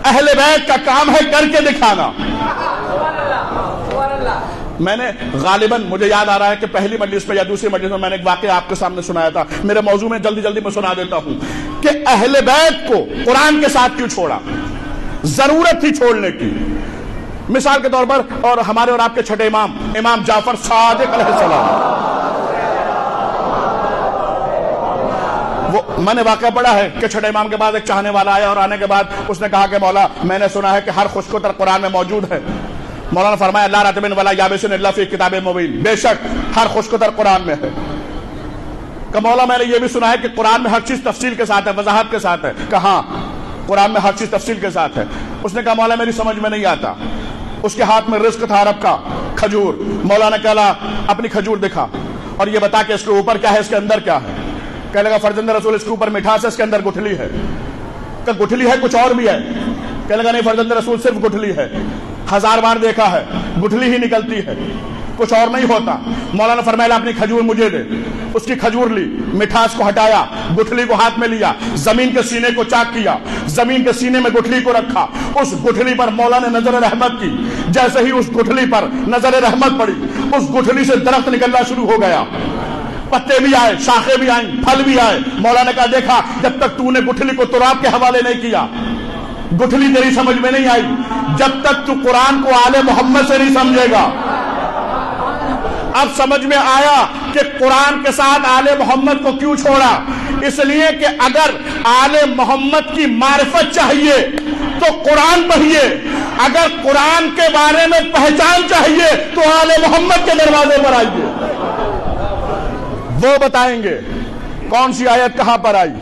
اہل بیت کا کام ہے کر کے دکھانا. میں نے غالباً مجھے یاد آ رہا ہے کہ پہلی مجلس میں یا دوسری مجلس میں نے ایک واقعہ آپ کے سامنے سنایا تھا. میرے موضوع میں جلدی میں سنا دیتا ہوں کہ اہل بیت کو قرآن کے ساتھ کیوں چھوڑا. ضرورت تھی چھوڑنے کی. مثال کے طور پر اور ہمارے اور آپ کے چھٹے امام جعفر صادق علیہ السلام، وہ میں نے واقعہ پڑھا ہے کہ چھٹے امام کے بعد ایک چاہنے والا آیا اور آنے کے بعد اس نے کہا کہ مولا میں نے سنا ہے کہ ہر خشک و تر قرآن میں موجود ہے. مولانا فرمایا لا رطب ولا یابس الا فی کتاب مبین، بے شک ہر خشک و تر قرآن میں ہے. کہ مولا میں نے یہ بھی سنا ہے کہ قرآن میں ہر چیز تفصیل کے ساتھ ہے، وضاحت کے ساتھ ہے. کہاں قرآن میں ہر چیز تفصیل کے ساتھ ہے. اس نے کہا مولا میری سمجھ میں نہیں آتا. اس کے ہاتھ میں رزق تھا عرب کا، کھجور. مولا نے کہا اپنی کھجور دکھا اور یہ بتا کہ اس کے اوپر کیا ہے، اس کے اندر کیا ہے. کہنے لگا فرزند رسول اس کے اوپر مٹھاس ہے، اس کے اندر گٹھلی ہے. کہ گٹھلی ہے کچھ اور بھی ہے. کہنے لگا نہیں فرزند رسول صرف گٹھلی ہے. 1000 بار دیکھا ہے گٹھلی ہی نکلتی ہے، کچھ اور نہیں ہوتا. مولانا فرمایا اپنی کھجور مجھے دے. اس کی کھجور لی، مٹھاس کو ہٹایا، گٹھلی کو ہاتھ میں لیا، زمین کے سینے کو چاک کیا، زمین کے سینے میں گٹھلی کو رکھا. اس گٹھلی پر مولا نے نظر رحمت کی. جیسے ہی اس گٹھلی پر نظر رحمت پڑی، اس گٹھلی سے درخت نکلنا شروع ہو گیا. پتے بھی آئے، شاخیں بھی آئیں، پھل بھی آئے. مولا نے کہا دیکھا جب تک تو نے گٹھلی کو تراب کے حوالے نہیں کیا، گٹھلی تیری سمجھ میں نہیں آئی. جب تک تو قرآن کو آل محمد سے نہیں سمجھے گا. اب سمجھ میں آیا کہ قرآن کے ساتھ آل محمد کو کیوں چھوڑا. اس لیے کہ اگر آل محمد کی معرفت چاہیے تو قرآن پڑھیے، اگر قرآن کے بارے میں پہچان چاہیے تو آل محمد کے دروازے پر آئیے. وہ بتائیں گے کون سی آیت کہاں پر آئی،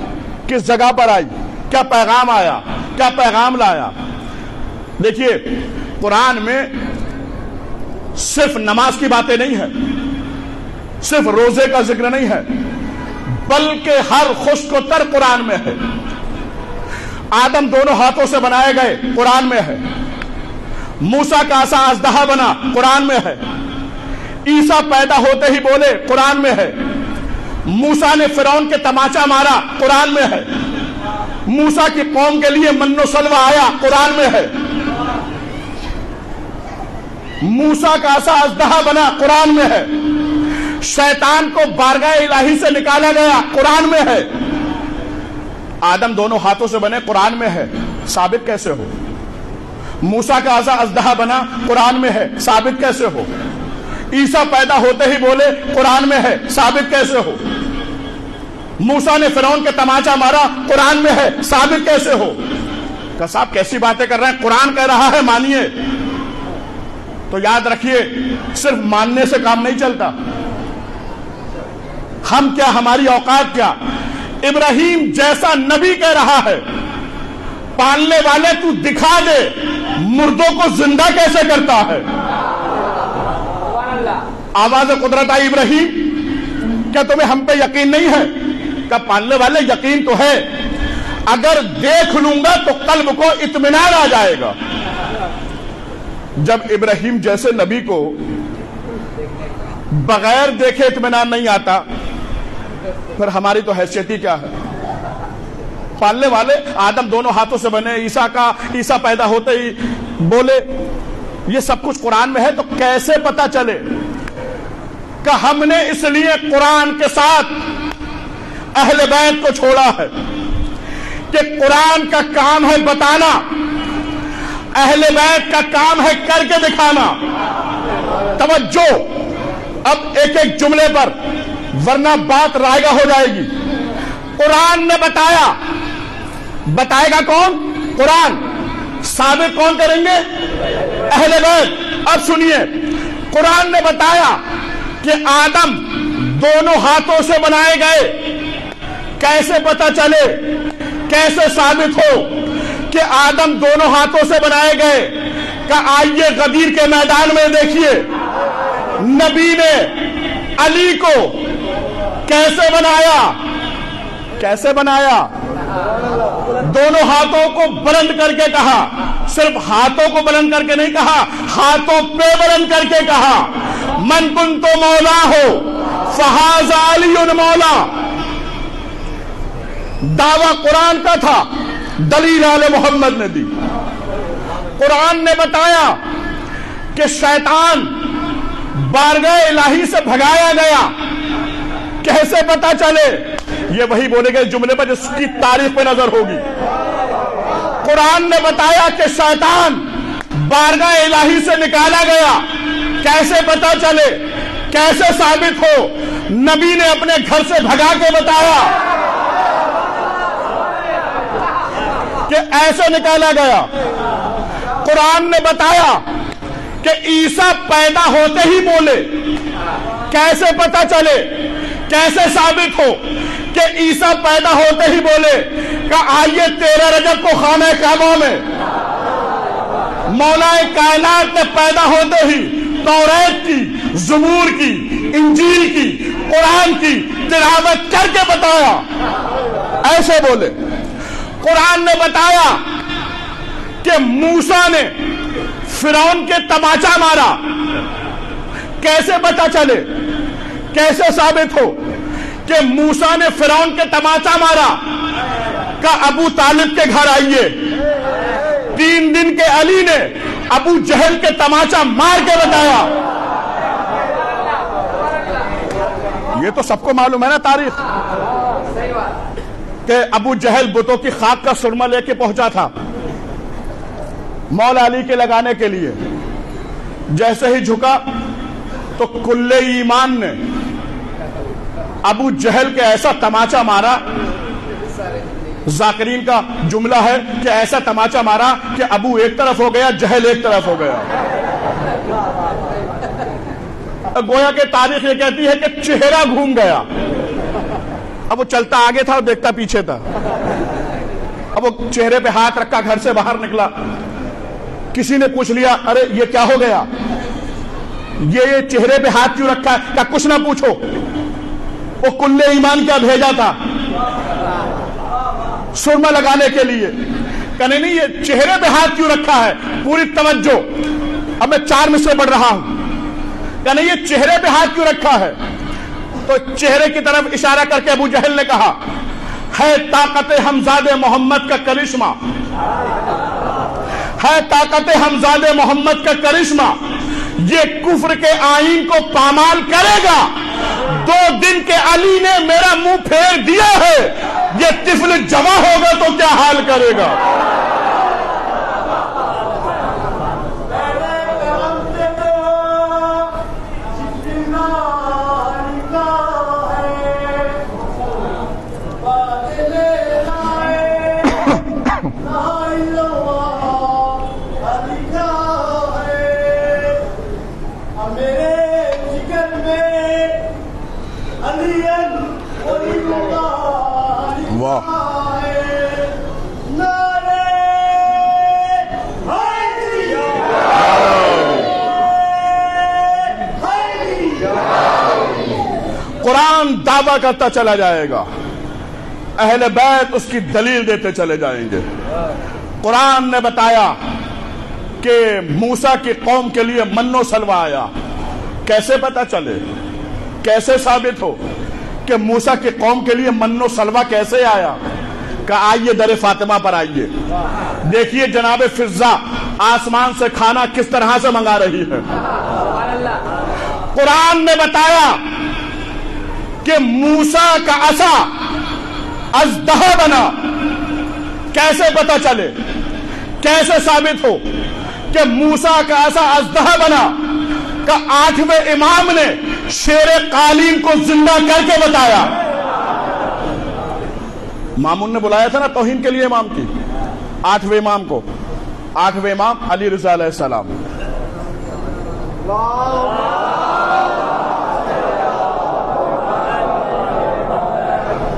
کس جگہ پر آئی، کیا پیغام آیا، کیا پیغام لایا. دیکھیے قرآن میں صرف نماز کی باتیں نہیں ہے، صرف روزے کا ذکر نہیں ہے، بلکہ ہر خشک و تر قرآن میں ہے. آدم دونوں ہاتھوں سے بنائے گئے قرآن میں ہے. موسیٰ کا عصا اژدہا بنا قرآن میں ہے. عیسیٰ پیدا ہوتے ہی بولے قرآن میں ہے. موسیٰ نے فرعون کے تماچا مارا قرآن میں ہے. موسیٰ کی قوم کے لیے من و سلوہ آیا قرآن میں ہے. موسیٰ کا عصا اژدہا بنا قرآن میں ہے. شیطان کو بارگاہ الہی سے نکالا گیا قرآن میں ہے. آدم دونوں ہاتھوں سے بنے قرآن میں ہے، ثابت کیسے ہو. موسیٰ کا عصا اژدہا بنا قرآن میں ہے، ثابت کیسے ہو. عیسیٰ پیدا ہوتے ہی بولے قرآن میں ہے، ثابت کیسے ہو. موسیٰ نے فرعون کے تماچا مارا قرآن میں ہے، ثابت کیسے ہو. کہ صاحب کیسی باتیں کر رہے ہیں، قرآن کہہ رہا ہے مانیے. تو یاد رکھیے صرف ماننے سے کام نہیں چلتا. ہم کیا، ہماری اوقات کیا. ابراہیم جیسا نبی کہہ رہا ہے، پالنے والے تو دکھا دے مردوں کو زندہ کیسے کرتا ہے. آواز قدرت آئی ابراہیم کیا تمہیں ہم پہ یقین نہیں ہے. کہ پالنے والے یقین تو ہے، اگر دیکھ لوں گا تو قلب کو اطمینان آ جائے گا. جب ابراہیم جیسے نبی کو بغیر دیکھے اطمینان نہیں آتا، پھر ہماری تو حیثیت ہی کیا ہے. پالنے والے آدم دونوں ہاتھوں سے بنے، عیسیٰ پیدا ہوتے ہی بولے، یہ سب کچھ قرآن میں ہے. تو کیسے پتا چلے کہ ہم نے اس لیے قرآن کے ساتھ اہل بیت کو چھوڑا ہے کہ قرآن کا کام ہے بتانا، اہل بیت کا کام ہے کر کے دکھانا. توجہ اب ایک ایک جملے پر، ورنہ بات رائگاں ہو جائے گی. قرآن نے بتایا، بتائے گا کون؟ قرآن. ثابت کون کریں گے؟ اہل بیت. اب سنیے، قرآن نے بتایا کہ آدم دونوں ہاتھوں سے بنائے گئے. کیسے پتا چلے کیسے ثابت ہو کہ آدم دونوں ہاتھوں سے بنائے گئے؟ کہ آئیے غدیر کے میدان میں دیکھیے نبی نے علی کو کیسے بنایا، کیسے بنایا؟ دونوں ہاتھوں کو بلند کر کے کہا، صرف ہاتھوں کو بلند کر کے نہیں کہا، ہاتھوں پہ بلند کر کے کہا من کنت مولا ہو فہذا علی مولا۔ دعویٰ قرآن کا تھا، دلیل آل محمد نے دی۔ قرآن نے بتایا کہ شیطان بارگاہ الہی سے بھگایا گیا، کیسے پتا چلے؟ یہ وہی بولے گئے جملے پر جس کی تاریخ پہ نظر ہوگی۔ قرآن نے بتایا کہ شیطان بارگاہ الہی سے نکالا گیا، کیسے پتا چلے؟ کیسے ثابت ہو؟ نبی نے اپنے گھر سے بھگا کے بتایا کہ ایسے نکالا گیا۔ قرآن نے بتایا کہ عیسیٰ پیدا ہوتے ہی بولے، کیسے پتا چلے؟ کیسے ثابت ہو کہ عیسیٰ پیدا ہوتے ہی بولے کہ آئیے 13 رجب کو خانہ کعبہ میں؟ مولا کائنات نے پیدا ہوتے ہی توریت کی، زبور کی، انجیل کی، قرآن کی تلاوت کر کے بتایا، ایسے بولے۔ قرآن نے بتایا کہ موسیٰ نے فرعون کے تماچا مارا، کیسے پتا چلے؟ کیسے ثابت ہو کہ موسیٰ نے فرعون کے تماچا مارا؟ کہ ابو طالب کے گھر آئیے، 3 دن کے علی نے ابو جہل کے تماچا مار کے بتایا۔ یہ تو سب کو معلوم ہے نا تاریخ، کہ ابو جہل بتوں کی خاک کا سرما لے کے پہنچا تھا مولا علی کے لگانے کے لیے۔ جیسے ہی جھکا تو کل ایمان نے ابو جہل کے ایسا تماچا مارا، ذاکرین کا جملہ ہے کہ ایسا تماچا مارا کہ ابو ایک طرف ہو گیا، جہل ایک طرف ہو گیا۔ گویا کہ تاریخ یہ کہتی ہے کہ چہرہ گھوم گیا۔ اب وہ چلتا آگے تھا اور دیکھتا پیچھے تھا۔ اب وہ چہرے پہ ہاتھ رکھا، گھر سے باہر نکلا، کسی نے پوچھ لیا ارے یہ کیا ہو گیا، یہ چہرے پہ ہاتھ کیوں رکھا ہے؟ کیا کچھ نہ پوچھو، وہ کل ایمان کیا بھیجا تھا سرما لگانے کے لیے؟ کہنے نہیں یہ چہرے پہ ہاتھ کیوں رکھا ہے؟ پوری توجہ، اب میں 4 مصرے پڑھ رہا ہوں۔ کہنے یہ چہرے پہ ہاتھ کیوں رکھا ہے؟ تو چہرے کی طرف اشارہ کر کے ابو جہل نے کہا ہے طاقت حمزاد محمد کا کرشمہ، ہے طاقت حمزاد محمد کا کرشمہ، یہ کفر کے آئین کو پامال کرے گا۔ 2 دن کے علی نے میرا منہ پھیر دیا ہے، یہ طفل جوان ہوگا تو کیا حال کرے گا؟ قرآن دعویٰ کرتا چلا جائے گا، اہل بیت اس کی دلیل دیتے چلے جائیں گے۔ قرآن نے بتایا کہ موسیٰ کی قوم کے لیے من و سلوہ آیا، کیسے پتا چلے؟ کیسے ثابت ہو کہ موسیٰ کی قوم کے لیے من و سلوہ کیسے آیا؟ کہ آئیے در فاطمہ پر آئیے، دیکھیے جناب فضہ آسمان سے کھانا کس طرح سے منگا رہی ہے۔ قرآن نے بتایا کہ موسیٰ کا عصا اژدہا بنا، کیسے پتا چلے؟ کیسے ثابت ہو کہ موسیٰ کا عصا اژدہا بنا؟ کہ 8ویں امام نے شیر قالین کو زندہ کر کے بتایا۔ مامون نے بلایا تھا نا توہین کے لیے امام کی، 8ویں امام کو، 8ویں امام علی رضا علیہ السلام۔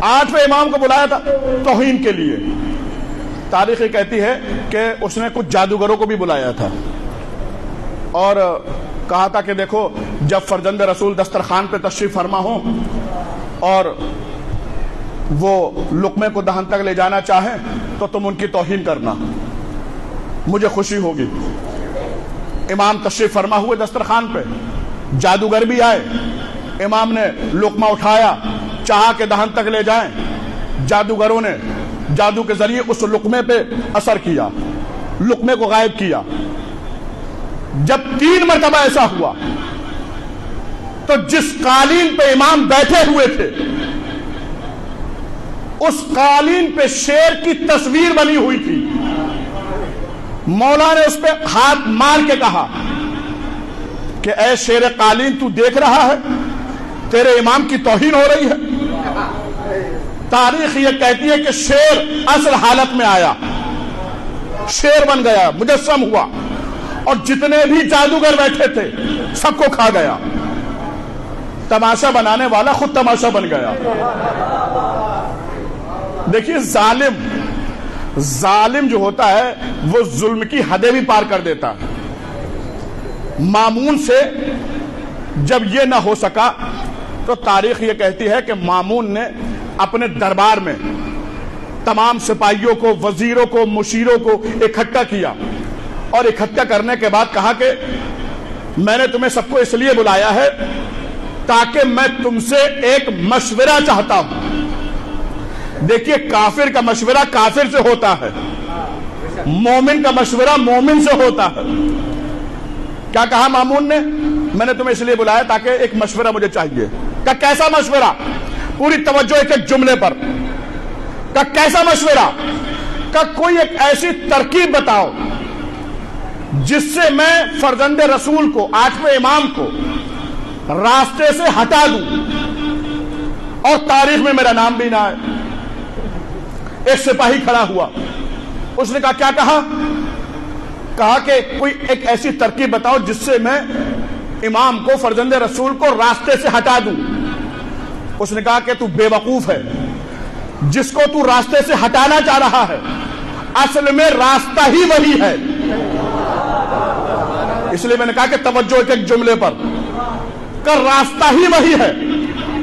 8ویں امام کو بلایا تھا توہین کے لیے، تاریخ یہ کہتی ہے کہ اس نے کچھ جادوگروں کو بھی بلایا تھا اور کہا تھا کہ دیکھو جب فرزند رسول دسترخوان پہ تشریف فرما ہو اور وہ لقمے کو دہن تک لے جانا چاہیں تو تم ان کی توہین کرنا، مجھے خوشی ہوگی۔ امام تشریف فرما ہوئے دسترخوان پہ، جادوگر بھی آئے، امام نے لقمہ اٹھایا، چاہا کہ دہن تک لے جائیں، جادوگروں نے جادو کے ذریعے اس لقمے پہ اثر کیا، لقمے کو غائب کیا۔ جب 3 مرتبہ ایسا ہوا تو جس قالین پہ امام بیٹھے ہوئے تھے اس قالین پہ شیر کی تصویر بنی ہوئی تھی۔ مولا نے اس پہ ہاتھ مار کے کہا کہ اے شیر قالین، تو دیکھ رہا ہے تیرے امام کی توہین ہو رہی ہے۔ تاریخ یہ کہتی ہے کہ شیر اصل حالت میں آیا، شیر بن گیا، مجسم ہوا، اور جتنے بھی جادوگر بیٹھے تھے سب کو کھا گیا۔ تماشا بنانے والا خود تماشا بن گیا۔ دیکھیے ظالم جو ہوتا ہے وہ ظلم کی حدیں بھی پار کر دیتا ہے۔ مامون سے جب یہ نہ ہو سکا تو تاریخ یہ کہتی ہے کہ مامون نے اپنے دربار میں تمام سپاہیوں کو، وزیروں کو، مشیروں کو اکٹھا کیا اور اکٹھا کرنے کے بعد کہا کہ میں نے تمہیں سب کو اس لیے بلایا ہے تاکہ میں تم سے ایک مشورہ چاہتا ہوں۔ دیکھیے کافر کا مشورہ کافر سے ہوتا ہے، مومن کا مشورہ مومن سے ہوتا ہے۔ کیا کہا مامون نے؟ میں نے تمہیں اس لیے بلایا تاکہ ایک مشورہ مجھے چاہیے۔ کہ کیسا مشورہ؟ پوری توجہ ایک جملے پر۔ کہ کیسا مشورہ؟ کہ کوئی ایک ایسی ترکیب بتاؤ جس سے میں فرزند رسول کو، 8ویں امام کو راستے سے ہٹا دوں اور تاریخ میں میرا نام بھی نہ آئے۔ ایک سپاہی کھڑا ہوا، اس نے کہا کیا کہا؟ کہا کہ کوئی ایک ایسی ترکیب بتاؤ جس سے میں امام کو، فرزند رسول کو راستے سے ہٹا دوں۔ اس نے کہا کہ تو بے وقوف ہے، جس کو تو راستے سے ہٹانا چاہ رہا ہے اصل میں راستہ ہی وہی ہے۔ اس لیے میں نے کہا کہ توجہ ایک جملے پر، کہ راستہ ہی وہی ہے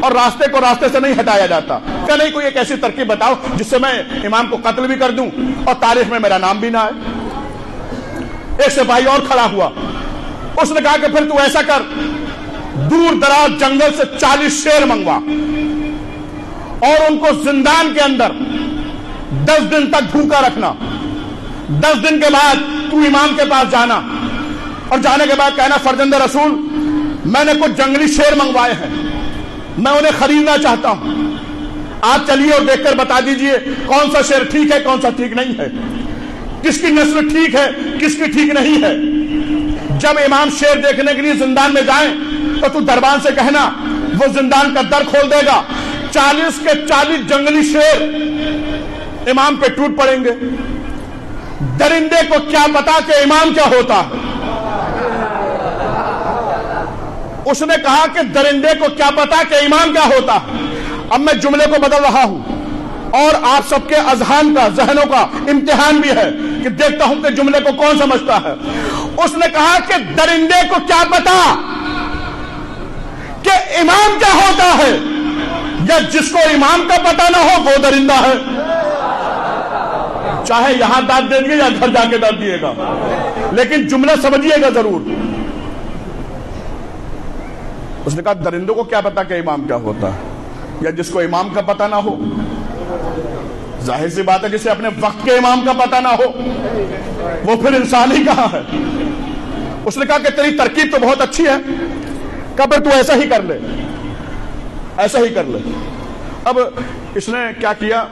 اور راستے کو راستے سے نہیں ہٹایا جاتا۔ کہ نہیں کوئی ایک ایسی ترکیب بتاؤ جس سے میں امام کو قتل بھی کر دوں اور تاریخ میں میرا نام بھی نہ آئے۔ ایک سپاہی اور کھڑا ہوا، اس نے کہا کہ پھر تو ایسا کر، دور دراز جنگل سے 40 شیر منگوا اور ان کو زندان کے اندر 10 دن تک بھوکا رکھنا۔ 10 دن کے بعد تو امام کے پاس جانا اور جانے کے بعد کہنا فرزند رسول میں نے کچھ جنگلی شیر منگوائے ہیں، میں انہیں خریدنا چاہتا ہوں، آپ چلیے اور دیکھ کر بتا دیجئے کون سا شیر ٹھیک ہے کون سا ٹھیک نہیں ہے، کس کی نسل ٹھیک ہے کس کی ٹھیک نہیں ہے۔ جب امام شیر دیکھنے کے لیے زندان میں جائیں تو تو دربان سے کہنا، وہ زندان کا در کھول دے گا، 40 کے 40 جنگلی شیر امام پہ ٹوٹ پڑیں گے۔ درندے کو کیا پتا کہ امام کیا ہوتا ہے؟ اس نے کہا کہ درندے کو کیا پتا کہ امام کیا ہوتا ہے۔ اب میں جملے کو بدل رہا ہوں اور آپ سب کے اذہان کا، ذہنوں کا امتحان بھی ہے کہ دیکھتا ہوں کہ جملے کو کون سمجھتا ہے۔ اس نے کہا کہ درندے کو کیا پتا کہ امام کیا ہوتا ہے، یا جس کو امام کا پتا نہ ہو وہ درندہ ہے۔ چاہے یہاں داد دیں گے یا گھر جا کے داد دیے گا، لیکن جملہ سمجھیے گا ضرور۔ اس نے کہا درندوں کو کیا پتا کہ امام کیا ہوتا ہے، یا جس کو امام کا پتا نہ ہو۔ ظاہر سی بات ہے جسے اپنے وقت کے امام کا پتا نہ ہو وہ پھر انسان ہی کہاں ہے۔ اس نے کہا کہ تیری ترکیب تو بہت اچھی ہے، کہا پھر تو ایسا ہی کر لے، ایسا ہی کر لے۔ اب اس نے کیا کیا،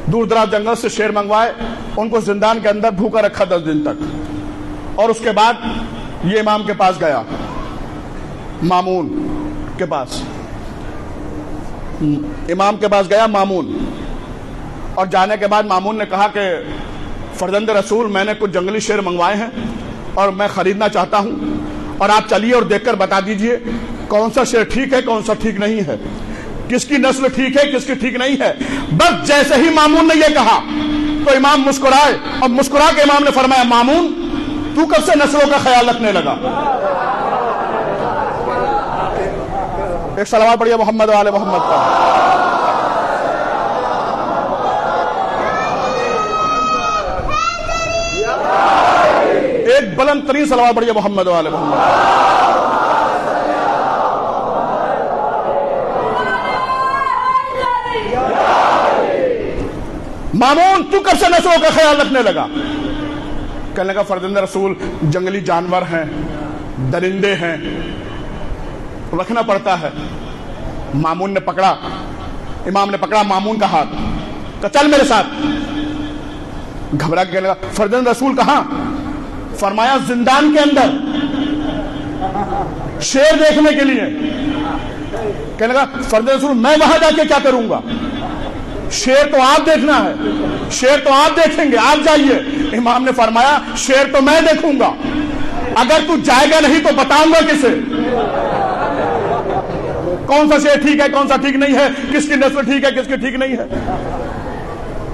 دور دراز جنگل سے شیر منگوائے، ان کو زندان کے اندر بھوکا رکھا 10 دن تک، اور اس کے بعد یہ امام کے پاس گیا، مامون کے پاس، امام کے پاس گیا مامون، اور جانے کے بعد مامون نے کہا کہ فرزند رسول میں نے کچھ جنگلی شیر منگوائے ہیں اور میں خریدنا چاہتا ہوں، اور آپ چلیے اور دیکھ کر بتا دیجئے کون سا شیر ٹھیک ہے کون سا ٹھیک نہیں ہے، کس کی نسل ٹھیک ہے کس کی ٹھیک نہیں ہے۔ بس جیسے ہی مامون نے یہ کہا تو امام مسکرائے اور مسکرا کے امام نے فرمایا مامون تو کب سے نسلوں کا خیال رکھنے لگا؟ ایک صلوات پڑھیے محمد و آل محمد کا. ایک بلند ترین صلوات پڑھیے محمد و آل محمد. مامون تو کب سے نسلوں کا خیال رکھنے لگا؟ کہنے لگا فرزند رسول جنگلی جانور ہیں، درندے ہیں، رکھنا پڑتا ہے. مامون نے پکڑا، امام نے پکڑا مامون کا ہاتھ، کہا چل میرے ساتھ. گھبرا کے کہنے لگا فرزند رسول کہاں؟ فرمایا زندان کے اندر شیر دیکھنے کے لیے. کہنے لگا فرزند رسول میں وہاں جا کے کیا کروں گا؟ شیر تو آپ دیکھنا ہے، شیر تو آپ دیکھیں گے، آپ جائیے. امام نے فرمایا شیر تو میں دیکھوں گا، اگر تو جائے گا نہیں تو بتاؤں گا کسے؟ کون سا شیر ٹھیک ہے کون سا ٹھیک نہیں ہے، کس کی نسل ٹھیک ہے کس کی ٹھیک نہیں ہے.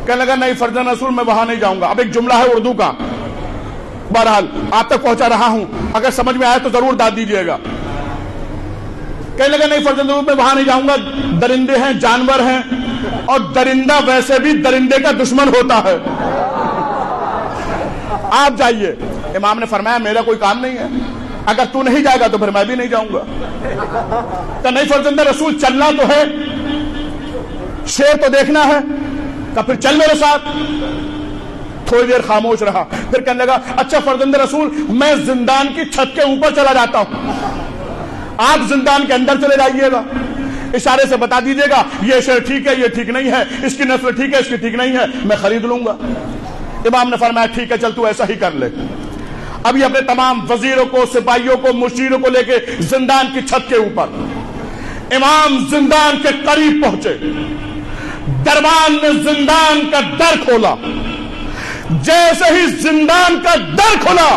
کہنے لگا نہیں فرزند رسول میں وہاں نہیں جاؤں گا. اب ایک جملہ ہے اردو کا، بہرحال آپ تک پہنچا رہا ہوں، اگر سمجھ میں آئے تو ضرور داد دیجیے گا. کہنے لگا نہیں فرزند رسول میں وہاں نہیں جاؤں گا، درندے ہیں، جانور ہیں، اور درندہ ویسے بھی درندے کا دشمن ہوتا ہے، آپ جائیے. امام نے فرمایا میرا کوئی کام نہیں ہے، اگر تو نہیں جائے گا تو پھر میں بھی نہیں جاؤں گا. کہ نہیں فرزند رسول چلنا تو ہے، شیر تو دیکھنا ہے. کہ پھر چل میرے ساتھ. تھوڑی دیر خاموش رہا، پھر کہنے لگا اچھا فرزند رسول میں زندان کی چھت کے اوپر چلا جاتا ہوں، آپ زندان کے اندر چلے جائیے گا، اشارے سے بتا دیجیے گا یہ شیر ٹھیک ہے یہ ٹھیک نہیں ہے، اس کی نسل ٹھیک ہے اس کی ٹھیک نہیں ہے، میں خرید لوں گا. امام نے فرمایا ٹھیک ہے چل تو ایسا ہی کر لے. ابھی اپنے تمام وزیروں کو، سپاہیوں کو، مشیروں کو لے کے زندان کی چھت کے اوپر امام زندان کے قریب پہنچے. دربان نے زندان کا در کھولا. جیسے ہی زندان کا در کھلا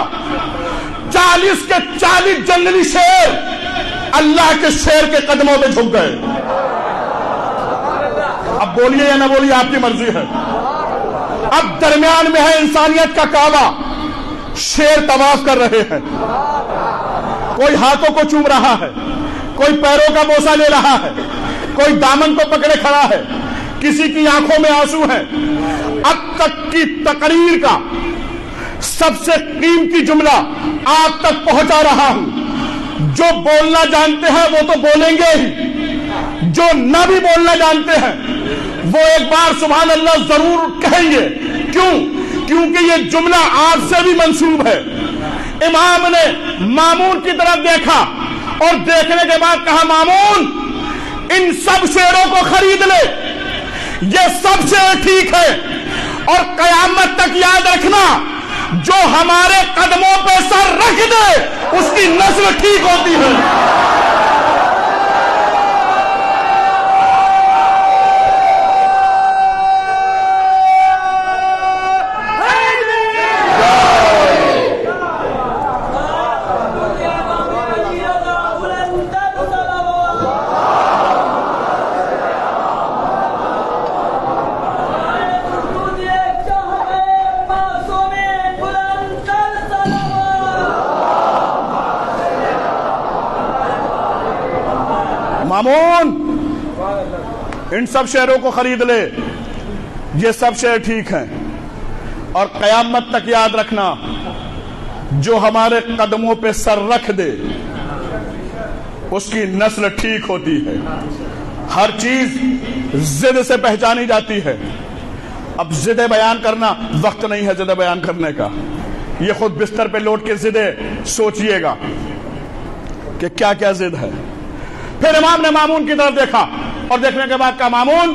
40 کے 40 جنگلی شیر اللہ کے شیر کے قدموں پہ جھک گئے. اب بولیے یا نہ بولیے آپ کی مرضی ہے. اب درمیان میں ہے انسانیت کا کعبہ، شیر طواف کر رہے ہیں، کوئی ہاتھوں کو چوم رہا ہے، کوئی پیروں کا بوسہ لے رہا ہے، کوئی دامن کو پکڑے کھڑا ہے، کسی کی آنکھوں میں آنسو ہیں. اب تک کی تقریر کا سب سے قیمتی جملہ آپ تک پہنچا رہا ہوں. جو بولنا جانتے ہیں وہ تو بولیں گے ہی، جو نہ بھی بولنا جانتے ہیں وہ ایک بار سبحان اللہ ضرور کہیں گے. کیوں؟ کیونکہ یہ جملہ آپ سے بھی منسوب ہے. امام نے مامون کی طرف دیکھا اور دیکھنے کے بعد کہا مامون ان سب شیروں کو خرید لے، یہ سب شیر ٹھیک ہے، اور قیامت تک یاد رکھنا جو ہمارے قدموں پہ سر رکھ دے اس کی نسل ٹھیک ہوتی ہے. مامون ان سب شہروں کو خرید لے، یہ سب شہر ٹھیک ہیں، اور قیامت تک یاد رکھنا جو ہمارے قدموں پہ سر رکھ دے اس کی نسل ٹھیک ہوتی ہے. ہر چیز ضد سے پہچانی جاتی ہے. اب ضد بیان کرنا وقت نہیں ہے، ضد بیان کرنے کا. یہ خود بستر پہ لوٹ کے ضد سوچئے گا کہ کیا کیا ضد ہے. پھر امام نے مامون کی طرف دیکھا اور دیکھنے کے بعد کہا مامون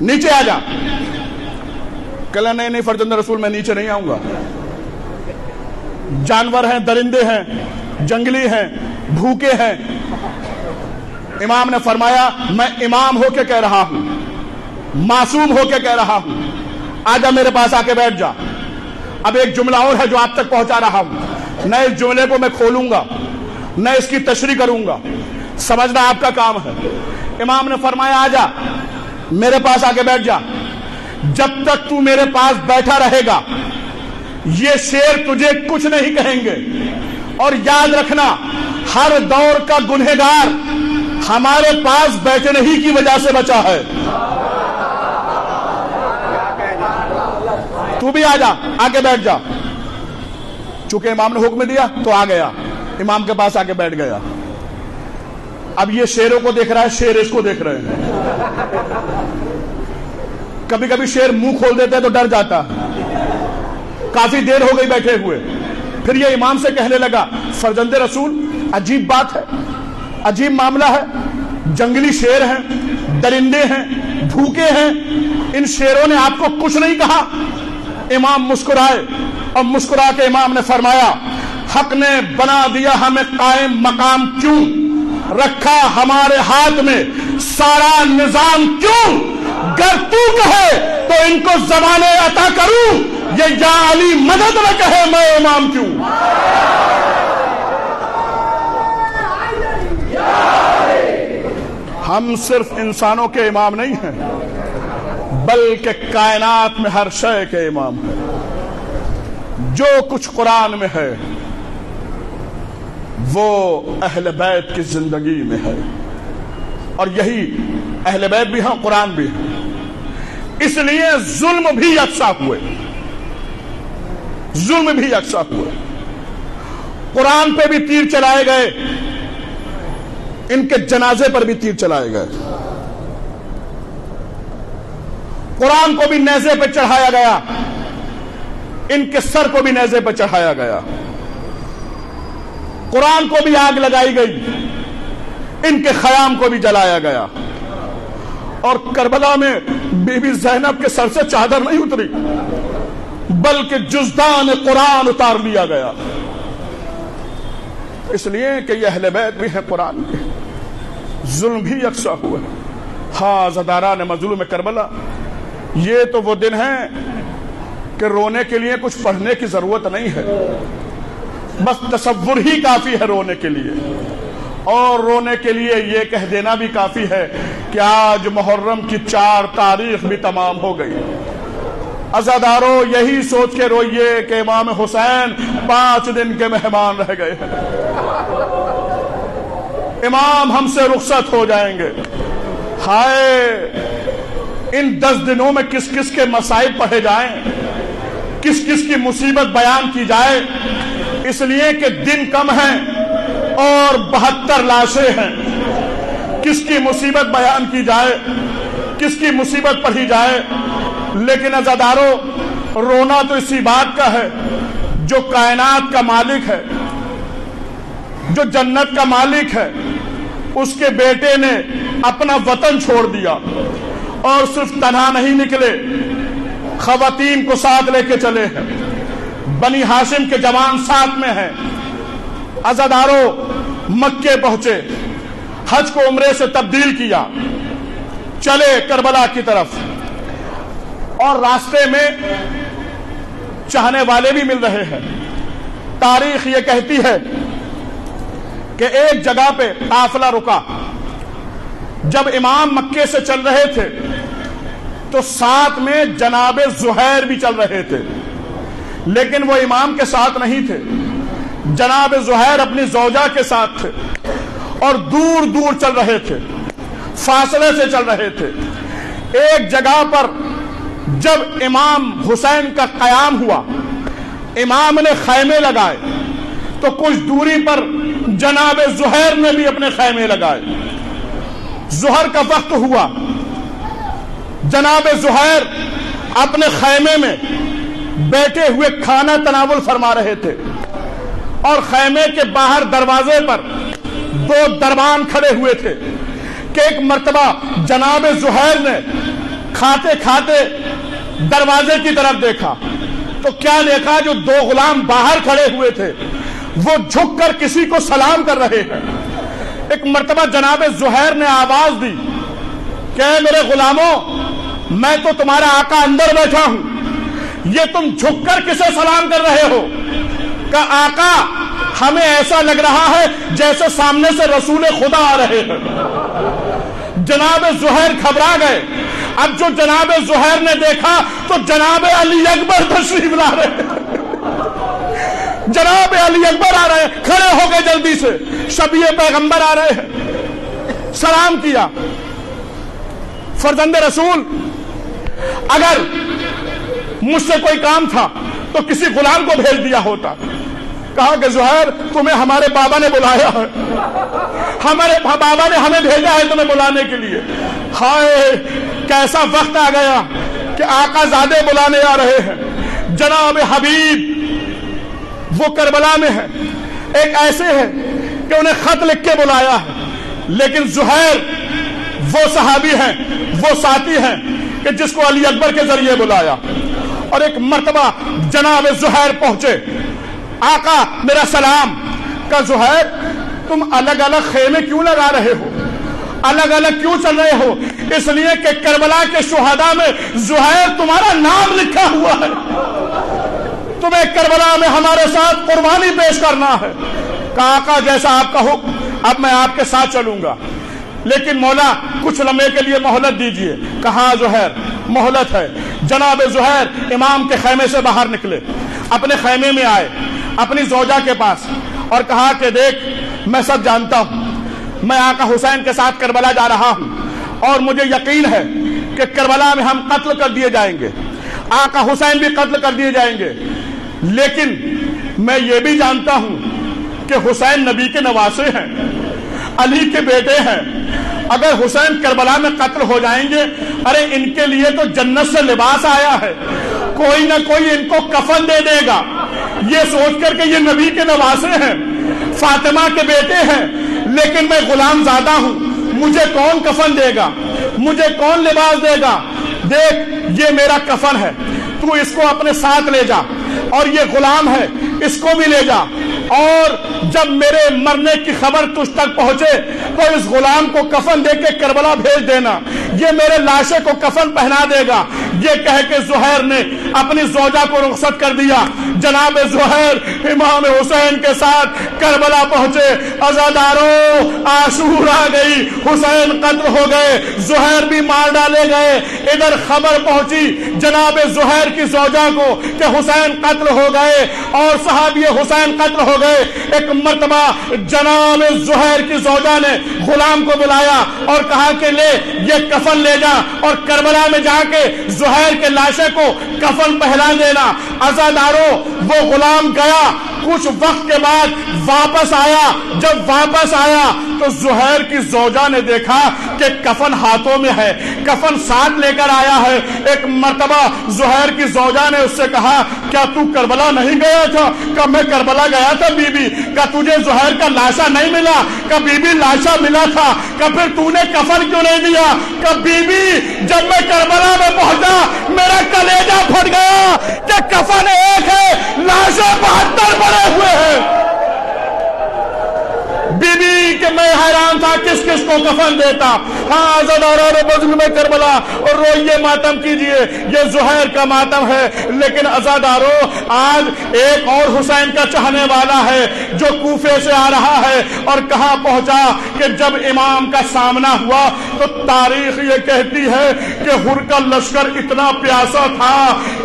نیچے آ جا. کہا نہیں فرزند رسول میں نیچے نہیں آؤں گا. جانور ہیں، درندے ہیں، جنگلی ہیں، بھوکے ہیں. امام نے فرمایا میں امام ہو کے کہہ رہا ہوں، معصوم ہو کے کہہ رہا ہوں، آجا میرے پاس آ کے بیٹھ جا. اب ایک جملہ اور ہے جو آپ تک پہنچا رہا ہوں، نہ اس جملے کو میں کھولوں گا نہ اس کی تشریح کروں گا، سمجھنا آپ کا کام ہے. امام نے فرمایا آجا میرے پاس آ کے بیٹھ جا. جب تک تو میرے پاس بیٹھا رہے گا یہ شیر تجھے کچھ نہیں کہیں گے. اور یاد رکھنا ہر دور کا گنہگار ہمارے پاس بیٹھنے ہی کی وجہ سے بچا ہے. تو بھی آ جا, آگے بیٹھ جا. چونکہ امام نے حکم دیا تو آ گیا, امام کے پاس آ کے بیٹھ گیا. اب یہ شیروں کو دیکھ رہا ہے, شیر اس کو دیکھ رہے ہیں. کبھی کبھی شیر منہ کھول دیتے ہیں تو ڈر جاتا. کافی دیر ہو گئی بیٹھے ہوئے, پھر یہ امام سے کہنے لگا فرزند رسول عجیب بات ہے, عجیب معاملہ ہے. جنگلی شیر ہیں, درندے ہیں, بھوکے ہیں, ان شیروں نے آپ کو کچھ نہیں کہا. امام مسکرائے اور مسکرا کے امام نے فرمایا حق نے بنا دیا ہمیں قائم مقام کیوں, رکھا ہمارے ہاتھ میں سارا نظام کیوں. گر تو کہے تو ان کو زبانیں عطا کروں, یہ یا علی مدد نہ کہے میں امام کیوں. ہم صرف انسانوں کے امام نہیں ہیں بلکہ کائنات میں ہر شے کے امام ہیں. جو کچھ قرآن میں ہے وہ اہل بیت کی زندگی میں ہے, اور یہی اہل بیت بھی ہیں, قرآن بھی ہے. اس لیے ظلم بھی یکساں ہوئے, ظلم بھی یکساں ہوئے. قرآن پہ بھی تیر چلائے گئے, ان کے جنازے پر بھی تیر چلائے گئے. قرآن کو بھی نیزے پہ چڑھایا گیا, ان کے سر کو بھی نیزے پہ چڑھایا گیا. قرآن کو بھی آگ لگائی گئی, ان کے خیام کو بھی جلایا گیا. اور کربلا میں بی بی زینب کے سر سے چادر نہیں اتری بلکہ جزدان قرآن اتار لیا گیا. اس لیے کہ یہ اہل بیت بھی ہیں قرآن کے. ظلم بھی یکساں ہوا. ہاں زداران مظلوم کربلا, یہ تو وہ دن ہیں کہ رونے کے لیے کچھ پڑھنے کی ضرورت نہیں ہے, بس تصور ہی کافی ہے رونے کے لیے. اور رونے کے لیے یہ کہہ دینا بھی کافی ہے کہ آج محرم کی 4 تاریخ بھی تمام ہو گئی. عزادارو یہی سوچ کے روئیے کہ امام حسین 5 دن کے مہمان رہ گئے ہیں. امام ہم سے رخصت ہو جائیں گے. ہائے ان 10 دنوں میں کس کس کے مصائب پڑھے جائیں, کس کس کی مصیبت بیان کی جائے. اس لیے کہ دن کم ہیں اور 72 لاشیں ہیں. کس کی مصیبت بیان کی جائے, کس کی مصیبت پڑھی جائے. لیکن عزادارو رونا تو اسی بات کا ہے جو کائنات کا مالک ہے, جو جنت کا مالک ہے, اس کے بیٹے نے اپنا وطن چھوڑ دیا اور صرف تنہا نہیں نکلے, خواتین کو ساتھ لے کے چلے ہیں. بنی ہاشم کے جوان ساتھ میں ہیں. عزادارو مکے پہنچے, حج کو عمرے سے تبدیل کیا, چلے کربلا کی طرف. اور راستے میں چاہنے والے بھی مل رہے ہیں. تاریخ یہ کہتی ہے کہ ایک جگہ پہ قافلہ رکا. جب امام مکے سے چل رہے تھے تو ساتھ میں جناب زہیر بھی چل رہے تھے, لیکن وہ امام کے ساتھ نہیں تھے. جناب زہیر اپنی زوجہ کے ساتھ تھے اور دور دور چل رہے تھے, فاصلے سے چل رہے تھے. ایک جگہ پر جب امام حسین کا قیام ہوا, امام نے خیمے لگائے تو کچھ دوری پر جناب زہیر نے بھی اپنے خیمے لگائے. ظہر کا وقت ہوا, جناب زہیر اپنے خیمے میں بیٹھے ہوئے کھانا تناول فرما رہے تھے اور خیمے کے باہر دروازے پر 2 دربان کھڑے ہوئے تھے کہ ایک مرتبہ جناب زہیر نے کھاتے کھاتے دروازے کی طرف دیکھا تو کیا دیکھا, جو 2 غلام باہر کھڑے ہوئے تھے وہ جھک کر کسی کو سلام کر رہے ہیں. ایک مرتبہ جناب زہیر نے آواز دی کہ اے میرے غلاموں, میں تو تمہارا آقا اندر بیٹھا ہوں, یہ تم جھک کر کسے سلام کر رہے ہو؟ کہ آقا ہمیں ایسا لگ رہا ہے جیسے سامنے سے رسول خدا آ رہے ہیں. جناب زہیر گھبرا گئے, اب جو جناب زہیر نے دیکھا تو جناب علی اکبر تشریف لا رہے ہیں، جناب علی اکبر آ رہے ہیں، کھڑے ہو گئے جلدی سے، شبیہ پیغمبر آ رہے ہیں، سلام کیا۔ فرزند رسول، اگر مجھ سے کوئی کام تھا تو کسی غلام کو بھیج دیا ہوتا، کہا کہ زہیر تمہیں ہمارے بابا نے بلایا ہے، ہمارے بابا نے ہمیں بھیجا ہے تمہیں بلانے کے لیے۔ ہائے کیسا وقت آ گیا کہ آقا زادے بلانے آ رہے ہیں، جناب حبیب وہ کربلا میں ہے، ایک ایسے ہے کہ انہیں خط لکھ کے بلایا ہے، لیکن زہیر وہ صحابی ہیں، وہ ساتھی ہیں کہ جس کو علی اکبر کے ذریعے بلایا۔ اور ایک مرتبہ جناب زہیر پہنچے، آقا میرا سلام، کہ زہیر تم الگ الگ خیمے کیوں لگا رہے ہو، الگ الگ کیوں چل رہے ہو؟ اس لیے کہ کربلا کے شہداء میں زہیر تمہارا نام لکھا ہوا ہے، تمہیں کربلا میں ہمارے ساتھ قربانی پیش کرنا ہے۔ کہا آقا جیسا آپ کا حکم، اب میں آپ کے ساتھ چلوں گا، لیکن مولا کچھ لمحے کے لیے مہلت دیجئے۔ کہا زہیر مہلت ہے۔ جناب زہیر امام کے خیمے سے باہر نکلے، اپنے خیمے میں آئے اپنی زوجہ کے پاس اور کہا کہ دیکھ میں سب جانتا ہوں، میں آقا حسین کے ساتھ کربلا جا رہا ہوں اور مجھے یقین ہے کہ کربلا میں ہم قتل کر دیے جائیں گے، آقا حسین بھی قتل کر دیے جائیں گے، لیکن میں یہ بھی جانتا ہوں کہ حسین نبی کے نواسے ہیں، علی کے بیٹے ہیں، اگر حسین کربلا میں قتل ہو جائیں گے، ارے ان کے لیے تو جنت سے لباس آیا ہے، کوئی نہ کوئی ان کو کفن دے دے گا، یہ سوچ کر کہ یہ نبی کے نواسے ہیں، فاطمہ کے بیٹے ہیں، لیکن میں غلام زادہ ہوں، مجھے کون کفن دے گا، مجھے کون لباس دے گا؟ دیکھ یہ میرا کفن ہے، تو اس کو اپنے ساتھ لے جا، اور یہ غلام ہے اس کو بھی لے جا، اور جب میرے مرنے کی خبر تجھ تک پہنچے تو اس غلام کو کفن دے کے کربلا بھیج دینا، یہ میرے لاشے کو کفن پہنا دے گا۔ یہ کہہ کے زہیر نے اپنی زوجہ کو رخصت کر دیا۔ جناب زہیر امام حسین کے ساتھ کربلا پہنچے، عزاداروں عاشور آ گئی، حسین قتل ہو گئے، زہیر بھی مار ڈالے گئے۔ ادھر خبر پہنچی جناب زہیر کی زوجہ کو کہ حسین قتل ہو گئے اور صحابی حسین قتل ہو گئے۔ ایک مرتبہ جناب زہیر کی زوجہ نے غلام کو بلایا اور کہا کہ لے یہ کفن لے جا اور کربلا میں جا کے زہیر کے لاشے کو کفن پہنا دینا۔ عزاداروں وہ غلام گیا، کچھ وقت کے بعد واپس آیا، جب واپس آیا تو زہیر کی زوجہ نے دیکھا کہ کفن ہاتھوں میں ہے، کفن ساتھ لے کر آیا ہے۔ ایک مرتبہ زہیر کی زوجہ نے اس سے کہا کیا تو کربلا نہیں گیا تھا؟ کہ میں کربلا گیا تھا بی بی۔ کہ تجھے زہیر کا لاشا نہیں ملا؟ کہ بی بی لاشا ملا تھا۔ کہ پھر تو نے کفن کیوں نہیں دیا؟ کہ بی بی جب میں کربلا میں پہنچا میرا کلیجہ پھٹ گیا کہ کفن ایک ہے، لاشیں 72 پڑے ہوئے ہیں۔ بی بی کہ میں حیران تھا کس کس کو کفن دیتا۔ ہاں عزاداروں نے مظلوم کربلا اور روئیے ماتم کیجئے، یہ زہیر کا ماتم ہے۔ لیکن عزاداروں آج ایک اور حسین کا چاہنے والا ہے جو کوفے سے آ رہا ہے، اور کہاں پہنچا کہ جب امام کا سامنا ہوا تو تاریخ یہ کہتی ہے کہ ہر کا لشکر اتنا پیاسا تھا